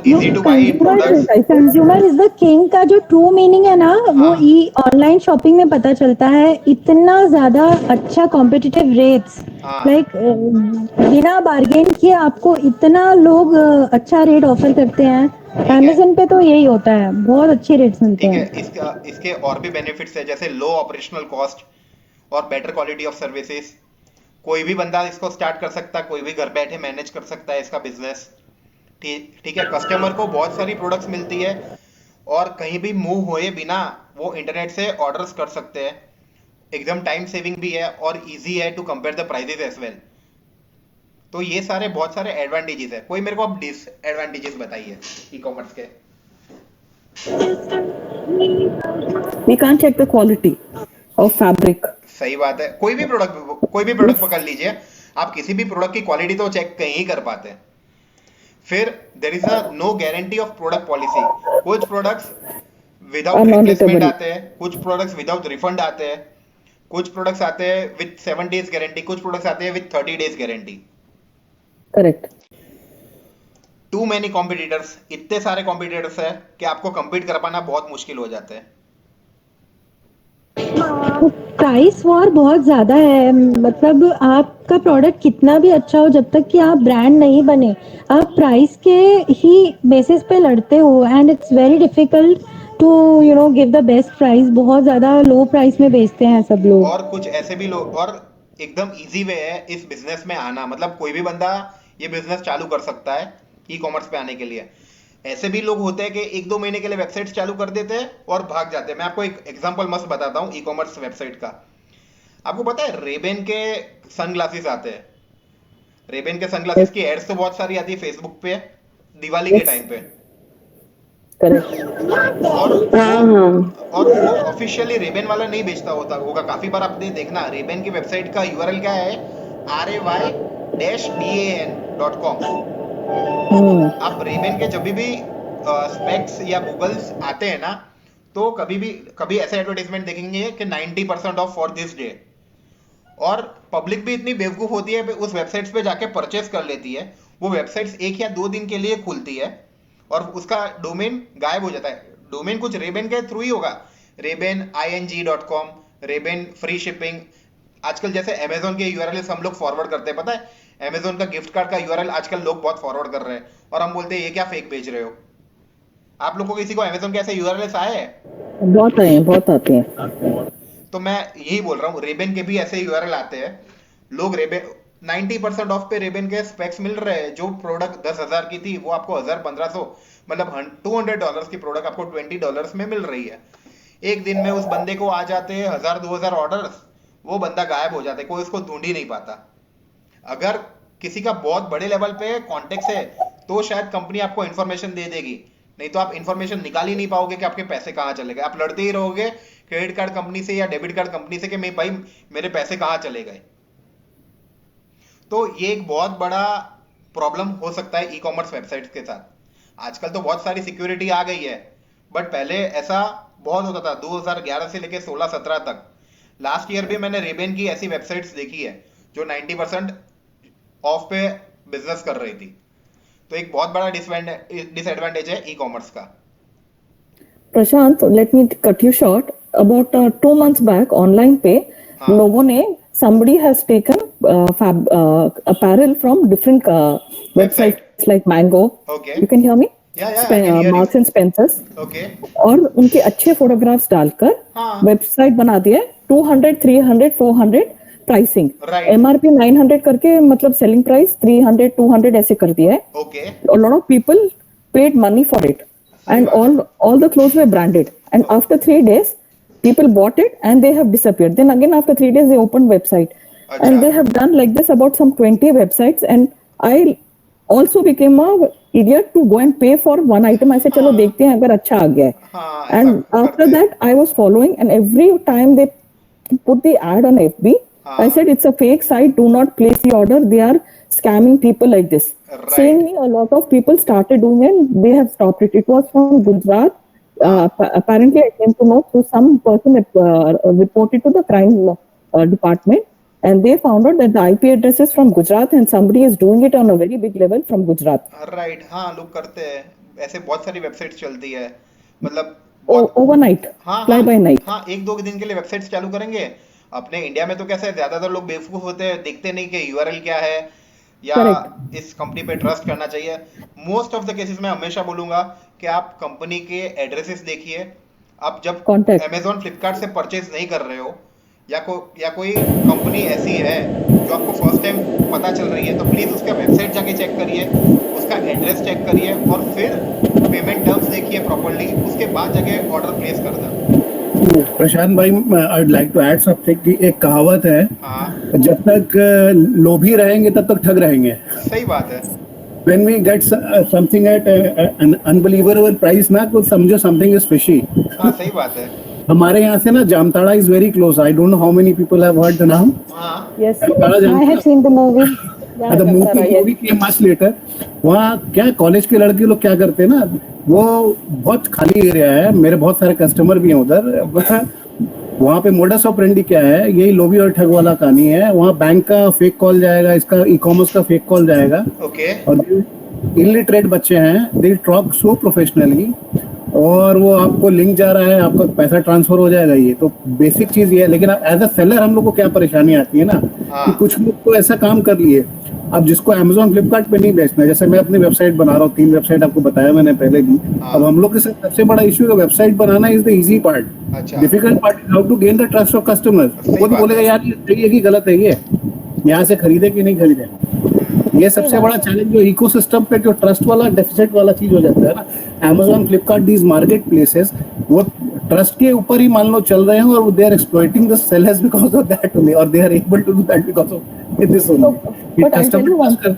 easy two by products. Consumer is the king का जो ट्रू मीनिंग है ना, वो हाँ ई ऑनलाइन शॉपिंग में पता चलता है। इतना ज्यादा अच्छा कॉम्पिटिटिव रेट्स, हाँ। लाइक बिना बार्गेन किए आपको इतना लोग अच्छा रेट ऑफर करते हैं। ठीक है। अमेजोन पे तो यही होता है, बहुत अच्छे रेट्स मिलते ठीक है, हैं। इसका इसके और भी बेनिफिट्स है, जैसे लो ऑपरेशनल कॉस्ट और बेटर क्वालिटी ऑफ सर्विसेज। कोई भी बंदा इसको स्टार्ट कर सकता है, कोई भी घर बैठे मैनेज कर सकता है इसका बिजनेस। ठीक ठीक है, कस्टमर को बहुत सारी प्रोडक्ट्स मिलती है, और कहीं भी मूव होए बिना वो इंटरनेट से ऑर्डर्स कर सकते हैं। एकदम टाइम सेविंग भी है, और इजी है to compare the prices as well. तो ये सारे बहुत सारे एडवांटेजेस है। कोई मेरे को अब डिसएडवांटेजेस बताइए ई कॉमर्स के। We can't check the quality of fabric. सही बात है। कोई भी प्रोडक्ट पकड़ लीजिए, आप किसी भी प्रोडक्ट की क्वालिटी तो चेक कहीं ही कर पाते हैं। फिर there is a no guarantee of product policy. कुछ products Are without replacement non-returnable. आते हैं, कुछ प्रोडक्ट्स विदाउट रिफंड आते हैं, कुछ प्रोडक्ट्स आते हैं विथ 7 days गारंटी, कुछ प्रोडक्ट्स आते हैं with 30 days guarantee. Correct. Too many competitors, इतने सारे कॉम्पिटिटर्स है कि आपको compete कर पाना बहुत मुश्किल हो जाता है। प्राइस वॉर बहुत ज्यादा है, मतलब आपका प्रोडक्ट कितना भी अच्छा हो, जब तक कि आप ब्रांड नहीं बने, आप प्राइस के ही बेसिस पे लड़ते हो, and it's very difficult to give the best price. बहुत ज्यादा लो प्राइस में बेचते हैं सब लोग। और कुछ ऐसे भी लोग, और एकदम इजी वे है इस बिजनेस में आना, मतलब कोई भी बंदा ये बिजनेस चालू कर सकता है ई कॉमर्स पे आने के लिए। ऐसे भी लोग होते हैं कि 1-2 महीने के लिए वेबसाइट चालू कर देते हैं और भाग जाते हैं। मैं आपको एक एग्जांपल मस्त बताता हूँ ई कॉमर्स वेबसाइट का। आपको पता है रेबेन के सनग्लासेस आते हैं। रेबेन के सनग्लासेस की एड्स तो बहुत सारी आती है फेसबुक पे दिवाली के टाइम पे। करेक्ट। और हाँ वो हाँ और वो ऑफिशियली रेबेन वाला नहीं बेचता होगा। काफी बार आपने देखना रेबेन की वेबसाइट का यूआरएल क्या है, ray-ban.com। आप रेबेन के जब भी स्पेक्स या गूगल्स आते हैं ना, तो कभी ऐसे एडवर्टाइजमेंट देखेंगे कि 90% ऑफ फॉर दिस डे। और पब्लिक भी इतनी बेवकूफ होती है उस वेबसाइट्स पे जाके परचेस कर लेती है। वो वेबसाइट्स 1 या 2 दिन के लिए खुलती है और उसका डोमेन गायब हो जाता है। डोमेन कुछ रेबेन के थ्रू ही होगा, rebane.ing.com, रेबेन फ्री शिपिंग। आजकल जैसे अमेजोन के यूआरएल हम लोग फॉरवर्ड करते हैं, पता है अमेजोन का गिफ्ट कार्ड का यूआरएल आजकल लोग बहुत फॉरवर्ड कर रहे हैं, और हम बोलते हैं ये क्या फेक भेज रहे हो। आप लोगों को किसी को अमेजोन के ऐसे यूआरएल आए हैं? बहुत आए हैं, बहुत आते हैं। तो मैं यही बोल रहा हूँ रेबेन के भी ऐसे यूआरएल आते हैं। लोग रेबेन 90% ऑफ पे रेबेन के स्पेक्स मिल रहे हैं। जो प्रोडक्ट 10,000 की थी वो आपको 1,000-1,500, मतलब $200 की प्रोडक्ट आपको $20 में मिल रही है। एक दिन में उस बंदे को आ जाते हैं 1,000-2,000 ऑर्डर्स। वो बंदा गायब हो जाता है, कोई उसको ढूंढ ही नहीं पाता। अगर किसी का बहुत बड़े लेवल पे कॉन्टेक्ट है तो शायद कंपनी आपको इन्फॉर्मेशन दे देगी, नहीं तो आप इन्फॉर्मेशन निकाल ही नहीं पाओगे कि आपके पैसे कहाँ चले गए। आप लड़ते ही रहोगे क्रेडिट कार्ड कंपनी से या डेबिट कार्ड कंपनी से कि मैं भाई मेरे पैसे कहाँ चले गए। तो ये एक बहुत बड़ा प्रॉब्लम हो सकता है ई कॉमर्स वेबसाइट्स के साथ। आजकल तो बहुत सारी सिक्योरिटी आ गई है, बट पहले ऐसा बहुत होता था 2011 से लेकर 16-17 तक। लास्ट ईयर भी मैंने रेबेन की ऐसी वेबसाइट्स देखी है जो 90% ऑफ पे बिजनेस कर रही थी। तो एक बहुत बड़ा डिसएडवांटेज है ई कॉमर्स का। Prashant, let me cut you short. About 2 months back, online पे हाँ लोगों ने somebody has taken apparel from different website. websites like Mango. Okay, You can hear me? या I can hear Marks and Spencers. You. Okay, और उनके अच्छे फोटोग्राफ्स डालकर हाँ वेबसाइट बना दिया 200, 300, 400 प्राइसिंग। राइट, एमआरपी 900 करके मतलब सेलिंग प्राइस 300, 200 ऐसे कर दिया है। Okay, A lot of people paid money for it, सही and बात है। all the clothes were branded. And after 3 days, people bought it and they have disappeared. Then again after 3 days, they opened website, अच्छा, and they have done like this about some 20 websites. And I also became a idiot to go and pay for one item. I said, चलो देखते हैं अगर अच्छा आ गया है. हाँ ऐसा And after करते हैं। that, I was following, and every time they put the ad on FB, I हाँ said it's a fake site. Do not place the order. They are scamming people like this. Right, Same way, a lot of people started doing it. And they have stopped it. It was from Gujarat. Apparently, I came to know through some person that reported to the crime department, and they found out that the IP address is from Gujarat, and somebody is doing it on a very big level from Gujarat. Right, हाँ लोग करते हैं ऐसे। बहुत सारी वेबसाइट्स चलती है, मतलब बहुत। Overnight, हाँ fly हाँ by night. हाँ, 1-2 दिन के लिए वेबसाइट्स चालू करेंगे। अपने इंडिया में तो कैसा है, ज्यादातर लोग बेवकूफ होते हैं, देखते नहीं कि यूआरएल क्या है या Correct. इस कंपनी पे ट्रस्ट करना चाहिए। मोस्ट ऑफ द केसेस में हमेशा बोलूंगा कि आप कंपनी के एड्रेसेस देखिए। आप जब Contact. अमेजोन फ्लिपकार्ट से परचेज नहीं कर रहे हो, या कोई कंपनी ऐसी है जो आपको फर्स्ट टाइम पता चल रही है, तो प्लीज उसका वेबसाइट जाके चेक करिए, उसका एड्रेस चेक करिए, और फिर पेमेंट टर्म्स देखिए प्रॉपर्ली, उसके बाद जाके ऑर्डर प्लेस करना। प्रशांत भाई, I would like to add something कि एक कहावत है, हाँ जब तक लोभी रहेंगे तब तक ठग रहेंगे। सही बात है। When we get something at an unbelievable price ना, तो समझो something is fishy। हाँ सही बात है। हमारे यहाँ से ना Jamtara is very close. I don't know how many people have heard the name. हाँ Yes, जामताड़ा I जानते have seen the movie. हैं? The movie came much later. वहाँ क्या कॉलेज के लड़के लोग क्या करते हैं ना, वो बहुत खाली एरिया है, मेरे बहुत सारे कस्टमर भी हैं उधर। वहाँ पे मोडस ऑपरेंडी क्या है, यही लोभी और ठग वाला कहानी है। वहाँ बैंक का फेक कॉल जाएगा, इसका ई कॉमर्स का फेक कॉल जाएगा, ओके। और इलिटरेट बच्चे हैं, दे टॉक सो प्रोफेशनली, और वो आपको लिंक जा रहा है, आपका पैसा ट्रांसफर हो जाएगा। ये तो बेसिक चीज ये है। लेकिन एज अ सेलर हम लोग को क्या परेशानी आती है ना, कि कुछ लोग तो ऐसा काम कर लिए। अब जिसको Amazon फ्लिपकार्ट पे नहीं बेचना, जैसे मैं अपनी वेबसाइट बना रहा हूँ, 3 वेबसाइट आपको बताया मैंने पहले भी। अब हम लोग के साथ सबसे बड़ा इश्यू है, वेबसाइट बनाना इज द इजी पार्ट, अच्छा। Difficult part is how to gain the trust of customers. सही वो तो बात बोलेगा है। यार ये सही है कि गलत है, ये यहाँ से खरीदे कि नहीं खरीदे। ये सबसे बड़ा चैलेंज जो इकोसिस्टम पे जो ट्रस्ट वाला डेफिसिट वाला चीज हो जाता है ना, Amazon Flipkart these marketplaces, वो ट्रस्ट के ऊपर ही मान लो चल रहे हैं, और they are exploiting the sellers because of that only, और they are able to do that because of this only. But I'll tell you one thing.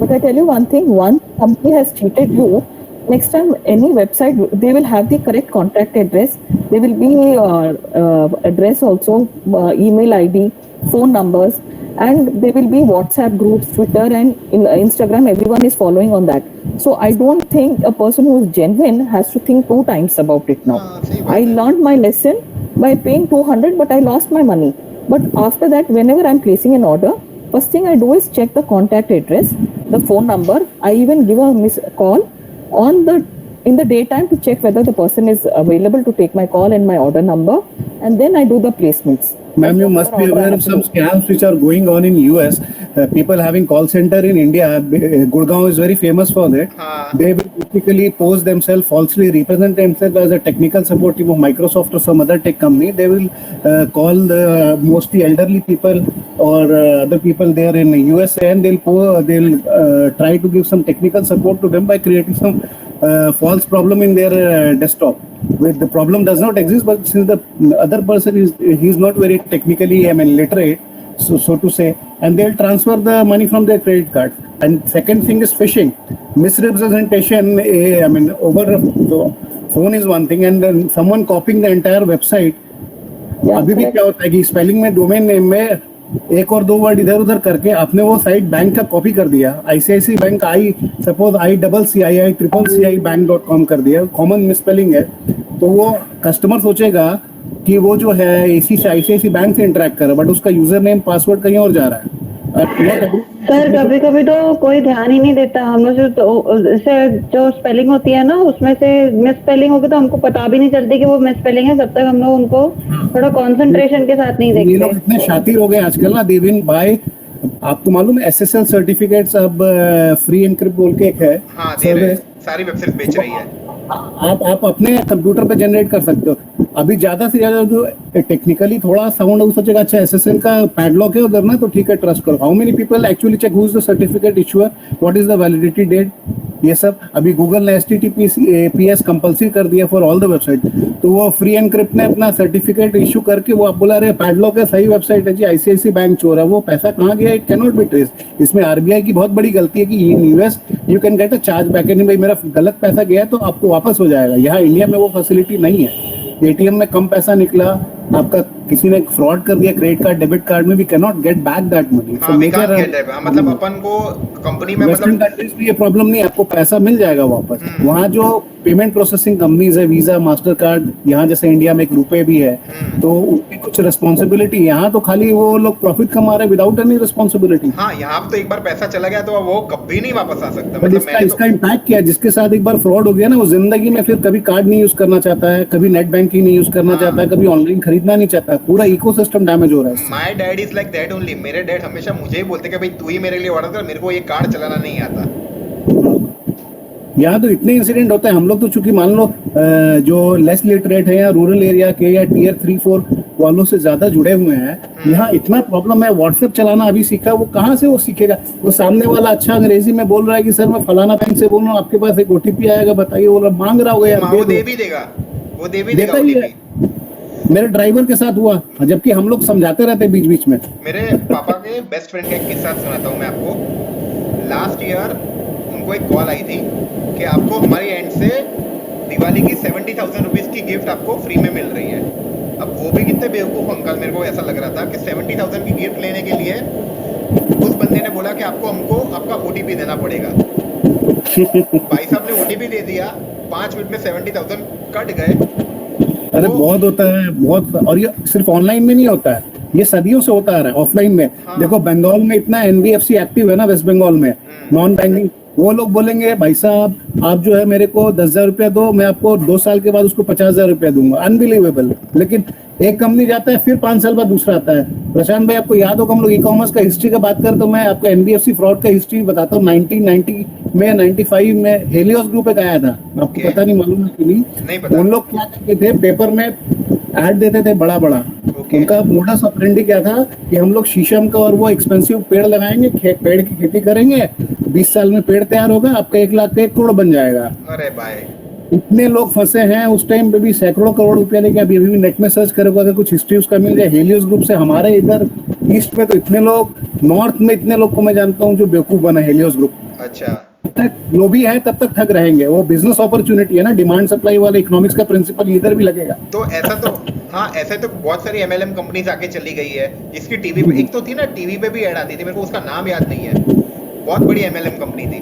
But I tell you one thing, one company has cheated you. Next time, any website, they will have the correct contact address. There will be address also, email ID, phone numbers, and there will be WhatsApp groups, Twitter, and Instagram. Everyone is following on that. So I don't think a person who is genuine has to think 2 times about it now. सही बात I है। learned my lesson by paying 200, but I lost my money. But after that, whenever I'm placing an order, first thing I do is check the contact address, the phone number. I even give a call in the daytime to check whether the person is available to take my call and my order number, and then I do the placements. Ma'am, you must be aware of some scams which are going on in US. People having call center in India. Gurgaon is very famous for that. They will typically pose themselves, falsely represent themselves as a technical support team of Microsoft or some other tech company. They will call the mostly elderly people or other people there in USA, and they'll try to give some technical support to them by creating some false problem in their desktop. Where the problem does not exist, but since the other person he's not very technically literate, so to say, and they'll transfer the money from their credit card. And second thing is phishing, misrepresentation. Over the phone is one thing, and then someone copying the entire website. अभी भी क्या होता है कि स्पेलिंग में, डोमेन नेम में एक और 2 वर्ड इधर उधर करके आपने वो साइट बैंक का कॉपी कर दिया। ICICI bank suppose ICCI bank.com कर दिया, कॉमन मिसस्पेलिंग है, तो वो कस्टमर सोचेगा कि वो जो है ICICI बैंक से इंटरेक्ट कर रहा है, बट उसका यूजर नेम पासवर्ड कहीं और जा रहा है। सर कभी कभी तो कोई ध्यान ही नहीं देता। हम लोग जैसे जो स्पेलिंग होती है ना, उसमें से मिस स्पेलिंग होगी तो हमको पता भी नहीं चलती कि वो मिस स्पेलिंग है, जब तक हम लोग उनको थोड़ा कंसंट्रेशन के साथ नहीं ये लोग देखते। इतने शातिर हो गए आजकल ना, दे विल बाय। आपको मालूम है SSL सर्टिफिकेट्स अब फ्री एनक्रिप्ट बोल के एक है, हाँ, दे रहे हैं। सारी वेबसाइट बेच रही है। आप अपने कंप्यूटर पे जनरेट कर सकते हो। अभी ज्यादा से ज्यादा जो टेक्निकली थोड़ा साउंड है वो सोचेगा अच्छा SSL का पैडलॉक है उधर ना, तो ठीक है ट्रस्ट करो। How many people actually check who is the certificate issuer, what is the validity date, ये सब। अभी गूगल ने HTTPS कंपल्सरी कर दिया फॉर ऑल द वेबसाइट, तो वो फ्री एनक्रिप्ट ने अपना सर्टिफिकेट इशू करके वो आप बोला रहे पैडलॉक है, सही वेबसाइट है जी, ICICI बैंक चोर है, वो पैसा कहाँ गया, it can not be trace. इसमें RBI की बहुत बड़ी गलती है कि इन US you can get a charge back, and भाई मेरा गलत पैसा गया तो आपको वापस हो जाएगा। यहाँ इंडिया में वो फैसिलिटी नहीं है। ATM में कम पैसा निकला, आपका किसी ने फ्रॉड कर दिया क्रेडिट कार्ड डेबिट कार्ड में, we can not get back that money. हाँ, we can't get that। मतलब अपन को कंपनी में वेस्टर्न मतलब कंट्रीज में ये प्रॉब्लम नहीं है, आपको पैसा मिल जाएगा वापस। वहाँ जो पेमेंट प्रोसेसिंग कंपनीज है, वीजा, मास्टर कार्ड, यहाँ जैसे इंडिया में एक रुपए भी है, तो उनकी कुछ रिस्पॉन्सिबिलिटी। यहाँ तो खाली वो लोग प्रॉफिट कमा रहे विदाउट एनी रिस्पॉन्सिबिलिटी। हाँ, यहाँ तो एक बार पैसा चला गया तो वो कभी नहीं वापस आ सकता। बट मतलब इसका मैंने इसका इम्पैक्ट क्या है, जिसके साथ एक बार फ्रॉड हो गया ना, वो जिंदगी में फिर कभी कार्ड नहीं यूज करना चाहता है, कभी नेट बैंकिंग नहीं यूज करना चाहता है, कभी ऑनलाइन खरीदना नहीं चाहता है, पूरा इकोसिस्टम डैमेज हो रहा है। My dad is like that only. मेरे डैड हमेशा मुझे ही बोलते कि भाई तू ही मेरे लिए ऑर्डर कर, मेरे को ये कार्ड चलाना नहीं आता। यहाँ तो इतने इंसिडेंट होते हैं। हम लोग तो चूंकि मान लो जो लेस लिटरेट है या रूरल एरिया के या Tier 3-4 वालों से ज्यादा जुड़े हुए हैं, यहाँ इतना प्रॉब्लम है। व्हाट्सएप चलाना अभी सीखा, वो कहाँ से वो सीखेगा। वो सामने वाला अच्छा अंग्रेजी में बोल रहा है कि सर मैं फलाना बैंक से बोल रहा हूँ, आपके पास एक OTP आएगा, बताइए। वो मांग रहा होगा यार, वो दे भी देगा, वो दे भी देगा देता ही OTP। है। मेरे ड्राइवर के साथ हुआ, जबकि हम लोग समझाते रहते बीच बीच में। मेरे पापा के बेस्ट फ्रेंड का एक किस्सा सुनाता हूँ मैं आपको। लास्ट ईयर उनको एक कॉल आई थी कि आपको हमारी एंड से दिवाली की 70,000 रुपीज की गिफ्ट आपको फ्री में मिल रही है। अब वो भी कितने बेवकूफ अंकल, मेरे को ऐसा लग रहा था कि 70,000 की गिफ्ट लेने के लिए उस बंदे ने बोला कि आपको हमको आपका OTP देना पड़ेगा। भाई साहब ने OTP दे दिया, 5 मिनट में 70,000 कट गए। अरे वो बहुत होता है बहुत, और ये सिर्फ ऑनलाइन में नहीं होता है, ये सदियों से होता आ रहा है ऑफलाइन में। हाँ। देखो बंगाल में इतना एनबीएफसी एक्टिव है ना, वेस्ट बंगाल में नॉन बैंकिंग। वो लोग बोलेंगे भाई साहब आप जो है मेरे को 10,000 रुपया दो, मैं आपको 2 साल के बाद उसको 50,000 रुपया दूंगा। अनबिलीवेबल। लेकिन एक कंपनी जाता है, फिर 5 साल बाद दूसरा आता है। प्रशांत भाई आपको याद होगा, हम लोग ई कॉमर्स का हिस्ट्री का बात करें तो मैं आपको एनबीएफसी फ्रॉड का हिस्ट्री बताता हूँ। 1990 में 95 में हेलियोस ग्रुप एक आया था, आपको ओके। पता नहीं, मालूम है कि नहीं नहीं। पता। उन लोग क्या करते थे, पेपर में ऐड देते थे बड़ा बड़ा। ओके। उनका मोडस ऑपरेंडी क्या था कि हम लोग शीशम का और वो एक्सपेंसिव पेड़ लगाएंगे, पेड़ की खेती करेंगे, 20 साल में पेड़ तैयार होगा, आपका 1 लाख का 1 करोड़ बन जाएगा। अरे भाई। इतने लोग फंसे हैं उस टाइम पे भी, सैकड़ों करोड़ रुपया लेके। अभी अभी नेट में सर्च करोगे, अगर कुछ हिस्ट्री उसका मिल जाए हेलियोस ग्रुप से। हमारे इधर ईस्ट में तो इतने लोग, नॉर्थ में इतने लोग को मैं जानता हूँ जो बेवकूफ बना हेलियोस ग्रुप। अच्छा। जो भी है तब तक ठग रहेंगे। वो बिजनेस अपॉर्चुनिटी है ना, डिमांड सप्लाई वाला इकोनॉमिक्स का प्रिंसिपल इधर भी लगेगा। तो ऐसा तो, हाँ ऐसे तो बहुत सारी एमएलएम कंपनीज आके चली गई है। इसकी टीवी पे एक तो थी ना, टीवी पे भी ऐड आती थी, मेरे को उसका नाम याद नहीं है, बहुत बड़ी एमएलएम कंपनी थी।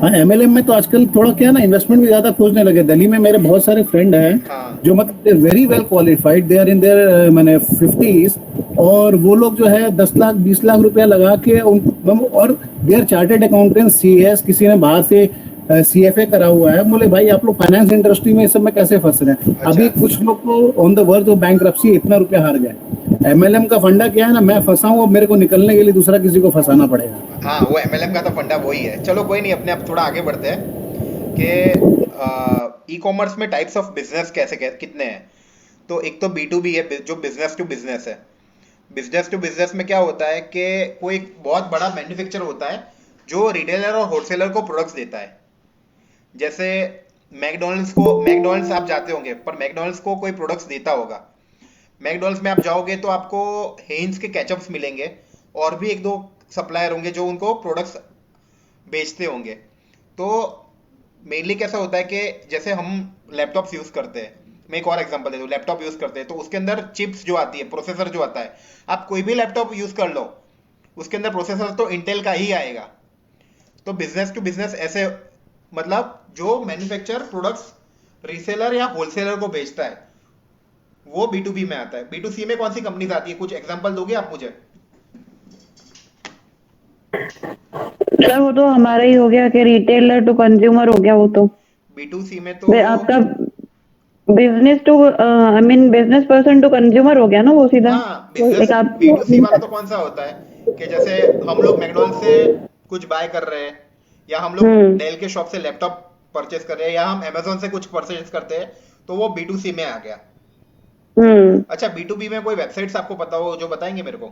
हाँ एमएलएम में तो आजकल थोड़ा क्या ना, इन्वेस्टमेंट भी ज्यादा खोजने लगे। दिल्ली में मेरे बहुत सारे फ्रेंड हैं हाँ। जो मतलब very well qualified, they are in their मैंने 50s, और वो लोग जो है 10 लाख 20 लाख रुपया लगा के और they are chartered accountant, CS, किसी ने बाहर से सीएफए करा हुआ है। बोले भाई आप लोग फाइनेंस इंडस्ट्री में इस सब में कैसे फंस रहे हैं। अच्छा। अभी कुछ लोग तो on the verge of bankruptcy, इतना रुपया हार गए। एमएलएम का फंडा क्या है ना, मैं फंसा हूँ, अब मेरे को निकलने के लिए दूसरा किसी को फंसाना पड़ेगा। हाँ वो एमएलएम का तो फंडा वही है। चलो कोई नहीं, अपने आप थोड़ा आगे बढ़ते हैं कि ई कॉमर्स में टाइप्स ऑफ बिजनेस कितने हैं। तो एक तो B2B है, जो बिजनेस टू बिजनेस है। बिजनेस टू बिजनेस में क्या होता है कि कोई बहुत बड़ा मैन्युफैक्चरर होता है जो रिटेलर और होलसेलर को प्रोडक्ट्स देता है। जैसे मैकडोनल्ड्स आप जाते होंगे, पर मैकडोनल्ड्स को कोई प्रोडक्ट्स देता होगा। मैकडोनल्ड्स में आप जाओगे तो आपको हेन्स के केचअप्स मिलेंगे, और भी एक दो सप्लायर होंगे जो उनको प्रोडक्ट्स बेचते होंगे। तो मेनली कैसा होता है कि जैसे हम लैपटॉप्स यूज करते हैं, मैं एक और एग्जांपल दे दूं, लैपटॉप यूज करते हैं तो उसके अंदर चिप्स जो आती है, प्रोसेसर जो आता है, आप कोई भी लैपटॉप यूज कर लो उसके अंदर प्रोसेसर तो इंटेल का ही आएगा। तो बिजनेस टू बिजनेस ऐसे, मतलब जो मैन्युफैक्चर प्रोडक्ट्स रीसेलर या होलसेलर को बेचता है वो B2B में आता है। B2C में कौन सी कंपनीज आती है, कुछ एग्जांपल दोगे आप मुझे? सर वो तो हमारा ही हो गया कि रिटेलर टू कंज्यूमर हो गया वो तो। B2C में तो आपका business to I mean business person to consumer हो गया ना वो सीधा। हाँ, बिजनेस आप B2C वाला तो कौन सा होता है कि जैसे हम लोग मैकडॉनल्ड से कुछ बाय कर रहे हैं, या हम लोग डेल के शॉप से लैपटॉप परचेस कर रहे हैं, या हम अमेजोन से कुछ परचेस करते हैं, तो वो B2C में आ गया। अच्छा, B2B में कोई वेबसाइट्स आपको पता हो जो बताएंगे मेरे को?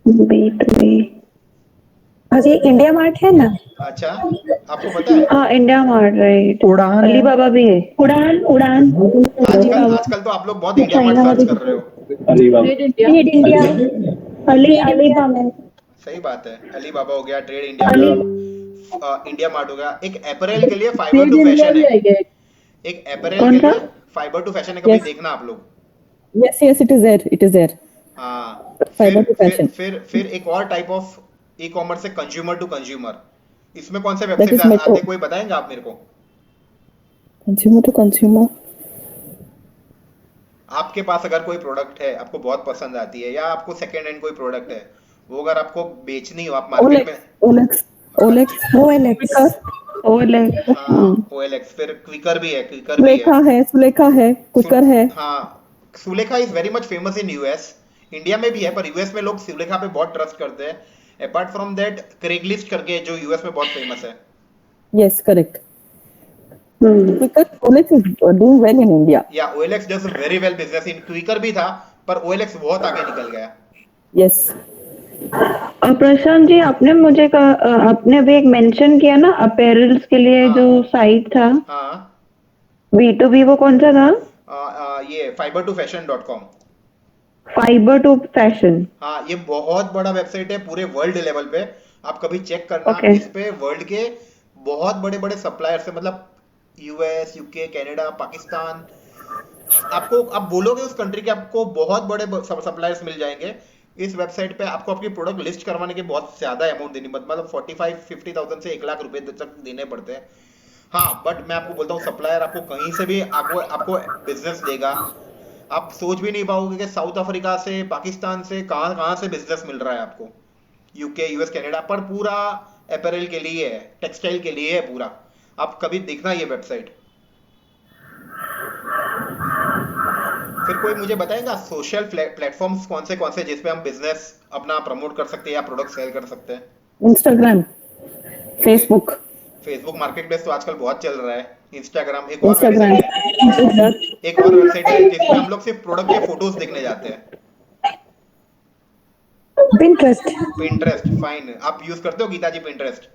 B2B हाँ जी, इंडिया मार्ट है ना। अच्छा, आपको पता है? हाँ इंडिया मार्ट राइट, उड़ान है। अलीबाबा भी है। उड़ान उड़ान आजकल तो आप लोग बहुत इंडिया मार्ट सर्च कर रहे हो। Trade India, Alibaba. सही बात है, अलीबाबा हो गया, ट्रेड इंडिया हो गया, इंडिया मार्ट हो गया। एक अपैरेल के लिए फाइबर टू फैशन है, एक अपैरेल के लिए फाइबर टू फैशन है, कभी देखना आप लोग। Yes, yes, it is there. It is there. हाँ, Fiber to fashion. फिर एक और टाइप ऑफ ई कॉमर्स है, कंज्यूमर टू कंज्यूमर। इसमें कौन से That वेबसाइट is आते Metro. हैं, कोई बताएंगे आप मेरे को? Consumer to consumer. आपके पास अगर कोई प्रोडक्ट है, आपको बहुत पसंद आती है, या आपको सेकेंड हैंड कोई प्रोडक्ट है, वो अगर आपको बेचनी हो, आप मार्केट में OLX. हाँ, OLX, फिर क्विकर भी है, सुलेखा है, कुकर है। हाँ, Sulekha is very much famous in US. India में भी है, पर यूएस में लोग सुलेखा पे बहुत ट्रस्ट करते हैं। अपार्ट फ्रॉम दैट, क्रेगलिस्ट करके जो यूएस में बहुत फेमस है। Yes, correct. Because OLX is doing well in India. या OLX does very well business in, Quikr भी था पर OLX बहुत आगे निकल गया। Yes. प्रशांत जी आपने मुझे आपने अभी एक मेंशन किया ना अपैरल्स के लिए जो साइट था हाँ, B2B, वो कौन सा था? ये fiber2fashion.com। Fibre to fashion. हाँ, ये बहुत बड़ा वेबसाइट है पूरे वर्ल्ड लेवल पे, आप कभी चेक करना। Okay. इस पे वर्ल्ड के बहुत बड़े बड़े सप्लायर्स है, मतलब यूएस, यूके, कनाडा, पाकिस्तान, आपको आप बोलोगे उस कंट्री के, आपको बहुत बड़े सप्लायर्स मिल जाएंगे। इस वेबसाइट पे आपको आपकी प्रोडक्ट लिस्ट करवाने के बहुत ज्यादा अमाउंट देनी, मतलब 45-50,000 से 1 लाख रुपए तक देने पड़ते हैं। हाँ, बट मैं आपको बोलता हूँ सप्लायर आपको कहीं से भी आपको आपको बिजनेस देगा। आप सोच भी नहीं पाओगे कि साउथ अफ्रीका से, पाकिस्तान से, कहाँ कहाँ से बिजनेस मिल रहा है आपको। यूके, यूएस, कनाडा, पर पूरा अपैरल के लिए है, टेक्सटाइल के लिए है पूरा। आप कभी देखना ये वेबसाइट। फिर कोई मुझे बताएगा सोशल प्लेटफॉर्म्स कौन से जिस पे हम बिजनेस अपना प्रमोट कर सकते हैं या प्रोडक्ट सेल कर सकते हैं। Instagram, okay, Facebook, Facebook market place तो आजकल बहुत चल रहा है। इंस्टाग्राम एक और Instagram. वेबसाइट है, एक और वेबसाइट है जिसपे हम लोग सिर्फ प्रोडक्ट के फोटोज देखने जाते हैं। Pinterest. Pinterest, fine. आप यूज करते हो गीता जी पिंटरेस्ट?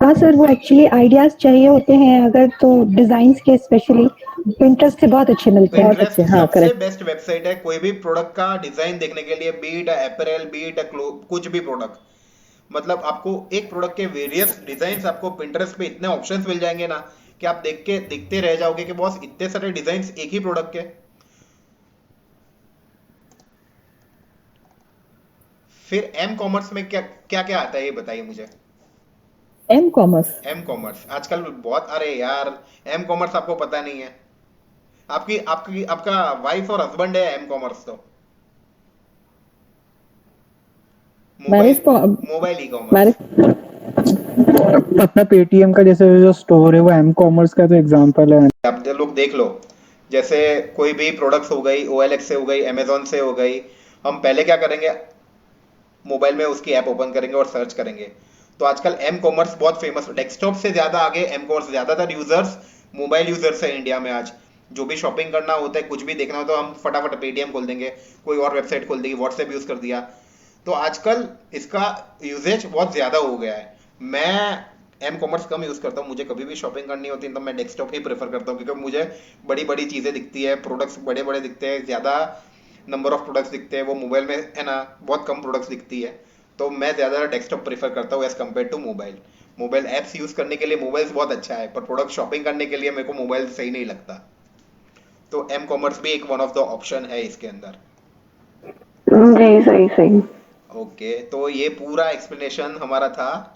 हाँ सर, वो एक्चुअली आइडियाज चाहिए होते हैं अगर तो डिजाइन्स के, स्पेशली Pinterest से बहुत अच्छे मिलते हैं। पिंटरेस्ट हाँ, सबसे correct. बेस्ट वेबसाइट है कोई भी प्रोडक्ट का डिजाइन देखने के लिए, बीट अपैरल, बीट कुछ भी प्रोडक्ट। मतलब आपको एक प्रोडक्ट के वेरियस डिजाइन्स आपको पिंटरेस्ट पे इतने ऑप्शंस मिल जाएंगे ना कि आप देख के देखते रह जाओगे कि बॉस इतने सारे डिजाइन्स एक ही प्रोडक्ट के। फिर एम कॉमर्स में क्या क्या क्या आता है ये बताइए मुझे। M-commerce. एम कॉमर्स आजकल बहुत, अरे यार एम कॉमर्स आपको पता नहीं है। आपकी आपकी आपका वाइफ और हस्बैंड है एम कॉमर्स तो। मोबाइल Marriage को मोबाइल ई कॉमर्स। marriage अपना पेटीएम का जैसे जो स्टोर है वो एम कॉमर्स का तो एग्जांपल है। आप लोग देख लो, जैसे कोई भी प्रोडक्ट्स हो गई, OLX से हो गई, अमेजोन से हो गई, हम पहले क्या करेंगे, मोबाइल में उसकी ऐप ओपन करेंगे और सर्च करेंगे। तो आजकल एम कॉमर्स बहुत फेमस, डेस्कटॉप से ज्यादा आगे एम कॉमर्स। ज्यादातर यूजर्स मोबाइल यूजर्स है इंडिया में आज। जो भी शॉपिंग करना होता है, कुछ भी देखना होता है, हम फटाफट पेटीएम खोल देंगे, कोई और वेबसाइट खोल देगी, व्हाट्सएप यूज कर दिया। तो आजकल इसका यूजेज बहुत ज्यादा हो गया है। मैं एम कॉमर्स कम यूज करता हूँ, मुझे कभी भी शॉपिंग करनी होती है तो मैं डेस्कटॉप ही प्रेफर करता हूँ, क्योंकि मुझे बड़ी बड़ी चीजें दिखती है, प्रोडक्ट्स बड़े बड़े दिखते हैं, ज्यादा नंबर ऑफ प्रोडक्ट्स दिखते हैं। वो मोबाइल में है ना बहुत कम प्रोडक्ट्स दिखती है। तो मैं ज्यादा डेस्कटॉप प्रेफर करता हूँ as compare to mobile. Mobile apps use करने के लिए मोबाइल बहुत अच्छा है, पर प्रोडक्ट शॉपिंग करने के लिए मेरे को मोबाइल सही नहीं लगता। तो एम कॉमर्स भी एक वन ऑफ द ऑप्शन है इसके अंदर। जी, सही सही। ओके, तो ये पूरा एक्सप्लेनेशन हमारा था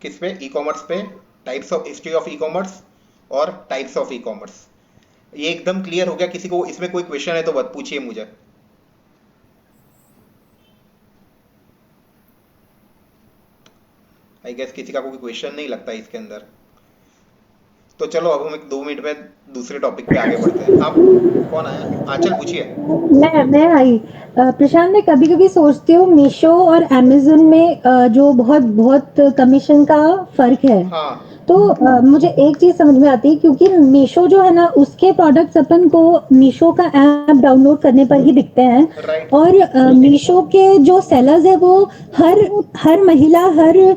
किस पे, ई कॉमर्स पे, types of, history of e commerce और टाइप्स ऑफ ई कॉमर्स। ये एकदम क्लियर हो गया? किसी को इसमें कोई क्वेश्चन है तो बत पूछिए मुझे। आई गेस किसी का कोई क्वेश्चन नहीं लगता इसके अंदर। तो चलो अब हम एक 2 मिनट में दूसरे टॉपिक पे आगे बढ़ते हैं। आप कौन आया? आंचल पूछिए। मैं आई। प्रशांत, मैं कभी कभी सोचती हूँ मीशो और अमेजोन में जो बहुत बहुत कमीशन का फर्क है। हाँ तो मुझे एक चीज समझ में आती है, क्योंकि मीशो जो है ना, उसके प्रोडक्ट्स अपन को मीशो का ऐप डाउनलोड करने पर ही दिखते हैं। राइट। और मीशो के जो सेलर्स है वो हर हर महिला, हर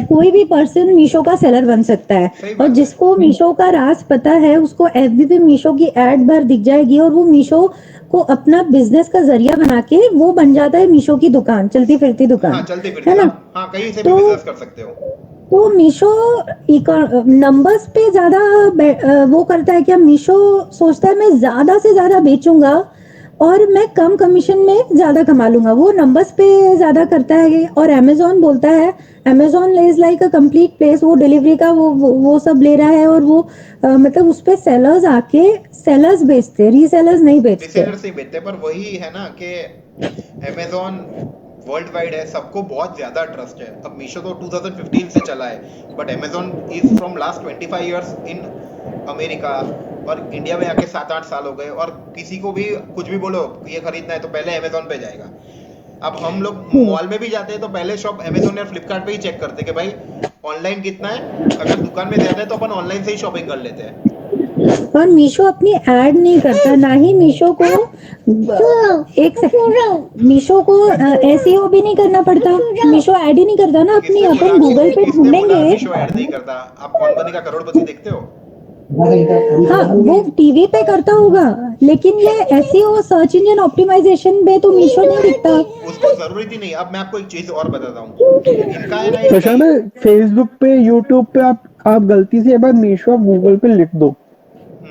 कोई भी पर्सन मीशो का सेलर बन सकता है। सही और बात है। जिसको मीशो का राज पता है उसको एफबी पे मीशो की एड भर दिख जाएगी और वो मीशो को अपना बिजनेस का जरिया बना के वो बन जाता है मीशो की दुकान, चलती फिरती हाँ दुकान, चलती फिरती, है ना। हाँ हाँ, कहीं से भी तो बिजनेस कर सकते हो। तो मीशो नंबर्स पे ज्यादा वो करता है क्या? मीशो सोचता है मैं ज्यादा से ज्यादा बेचूंगा और मैं कम कमीशन में ज्यादा कमा लूंगा, वो नंबर्स पे ज्यादा करता है। और अमेजोन बोलता है, Amazon is like a complete place, वो डिलीवरी का वो सब ले रहा है। और वो मतलब उस पे सेलर्स आके सेलर्स बेचते, रीसेलर्स नहीं बेचते। रीसेलर से ही बेचते हैं, पर वही है ना कि अमेजोन वर्ल्ड वाइड है, सबको बहुत ज्यादा ट्रस्ट है। अब मीशो तो 2015 से चला है, but Amazon is from last 25 years in America, और इंडिया में आके 7-8 साल हो गए। और किसी को भी कुछ भी बोलो ये खरीदना है तो पहले अमेजोन पे जाएगा। अब हम लोग मॉल में भी जाते हैं तो पहले शॉप अमेजोन या फ्लिपकार्ट पे ही चेक करते हैं कि भाई ऑनलाइन कितना है, अगर दुकान में ज्यादा है तो अपन ऑनलाइन से ही शॉपिंग कर लेते हैं। और मीशो अपनी ऐड नहीं करता, ना ही मीशो को एक सेकंड, मीशो को एसईओ भी नहीं करना पड़ता। मीशो ऐड ही नहीं करता ना अपनी। किसने बोला अपन गूगल पे किसने बोला ढूंढेंगे। मीशो ऐड नहीं करता? आप कौन बनेगा करोड़पति देखते हो? हाँ, वो टीवी पे करता होगा, लेकिन ये एसईओ, सर्च इंजन ऑप्टिमाइजेशन पे तो मीशो नहीं दिखता। उसको जरूरत ही नहीं। अब मैं आपको एक चीज और बताता हूँ, इनका है ना प्रशांत भाई, फेसबुक पे, यूट्यूब पे आप गलती से एक बार मीशो आप गूगल पे लिख दो,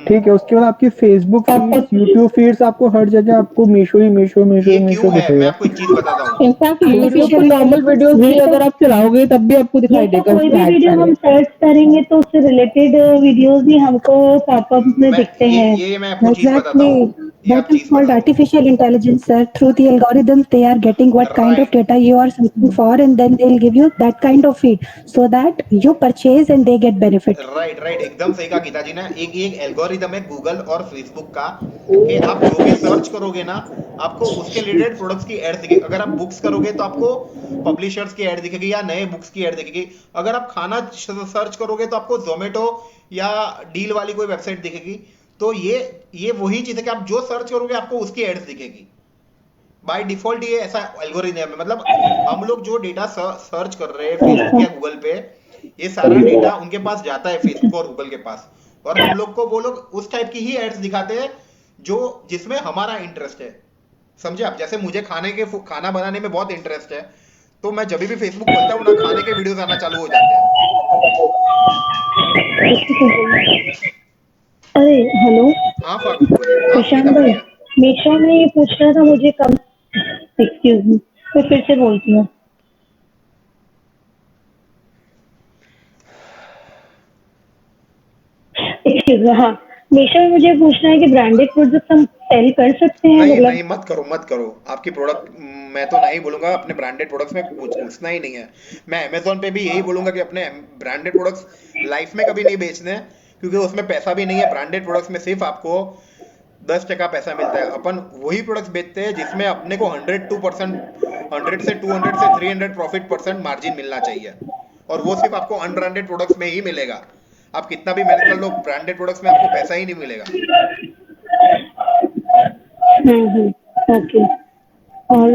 ठीक है, उसके बाद आपकी फेसबुक फीड्स, यूट्यूब फीड्स, आपको हर जगह आपको मीशो ही मीशो मीशो ये मीशो क्यों है, मैं दिखेगा। आपको एक चीज बताता हूँ। इनफैक्ट यूट्यूब पर नॉर्मल वीडियोस भी अगर आप चलाओगे तब भी आपको ये दिखाई तो देगा कोई उसमें भी एड्स वीडियो आ रहे हम हैं। सर्च करेंगे तो उससे रिलेटेड वीडियोस भी हमको पॉपअप में मैं दिखते हैं। ये मैं आपको चीज बताता Exactly. हूँ, ये आप That is चीज called बताओ। artificial intelligence, sir. Through the algorithms, they are getting what kind of right data you are searching for, and then they'll give you that kind of feed so that you purchase and they get benefit. Right right, एकदम सही कहा गीता जी ने। एक एल्गोरिदम है गूगल और फेसबुक का, कि आप जो भी सर्च करोगे ना, आपको उसके रिलेटेड प्रोडक्ट्स की एड दिखेगी। अगर आप बुक्स करोगे तो आपको पब्लिशर्स की एड दिखेगी या नए बुक्स की एड दिखेगी। अगर आप खाना सर्च करोगे तो आपको जोमेटो या डील वाली कोई वेबसाइट दिखेगी। तो ये वही चीज है कि आप जो सर्च करोगे आपको उसकी एड्स दिखेगी। बाय डिफॉल्ट ये ऐसा एल्गोरिथम है। मतलब हम लोग जो डेटा सर्च कर रहे हैं फेसबुक या गूगल पे, ये सारा डेटा उनके पास जाता है, फेसबुक और गूगल के पास। और हम लोग को वो लोग उस टाइप की ही एड्स दिखाते हैं जो जिसमें हमारा इंटरेस्ट है। समझे आप? जैसे मुझे खाना बनाने में बहुत इंटरेस्ट है, तो मैं जब भी फेसबुक खोलता हूँ ना, खाने के वीडियोस आना चालू हो जाते हैं। अरे हेलो हाँ फागुन बोलिए, हाँ प्रशांत सुनीता भाई, बोलिए। मीशो में ये पूछना था मुझे कम। एक्सक्यूज मी, मैं फिर से बोलती हूँ। एक्सक्यूज मी, हाँ। मीशो में मुझे पूछना है कि ब्रांडेड प्रोडक्ट्स हम सेल कर सकते हैं, नहीं मतलब नहीं, मत करो मत करो। आपकी प्रोडक्ट मैं तो नहीं बोलूंगा, अपने ब्रांडेड प्रोडक्ट्स में घुसना ही नहीं है। मैं अमेजोन पे भी यही बोलूंगा कि अपने ब्रांडेड प्रोडक्ट्स लाइफ में कभी नहीं बेचने हैं, क्योंकि उसमें पैसा भी नहीं है। ब्रांडेड प्रोडक्ट्स में सिर्फ आपको 10% पैसा मिलता है। अपन वही प्रोडक्ट्स बेचते हैं जिसमें अपने को 100 से 200 से 300 प्रॉफिट परसेंट मार्जिन मिलना चाहिए, और वो सिर्फ आपको अनब्रांडेड प्रोडक्ट्स में ही मिलेगा। आप कितना भी मेहनत कर लो, ब्रांडेड प्रोडक्ट्स में आपको पैसा ही नहीं मिलेगा। ओके। और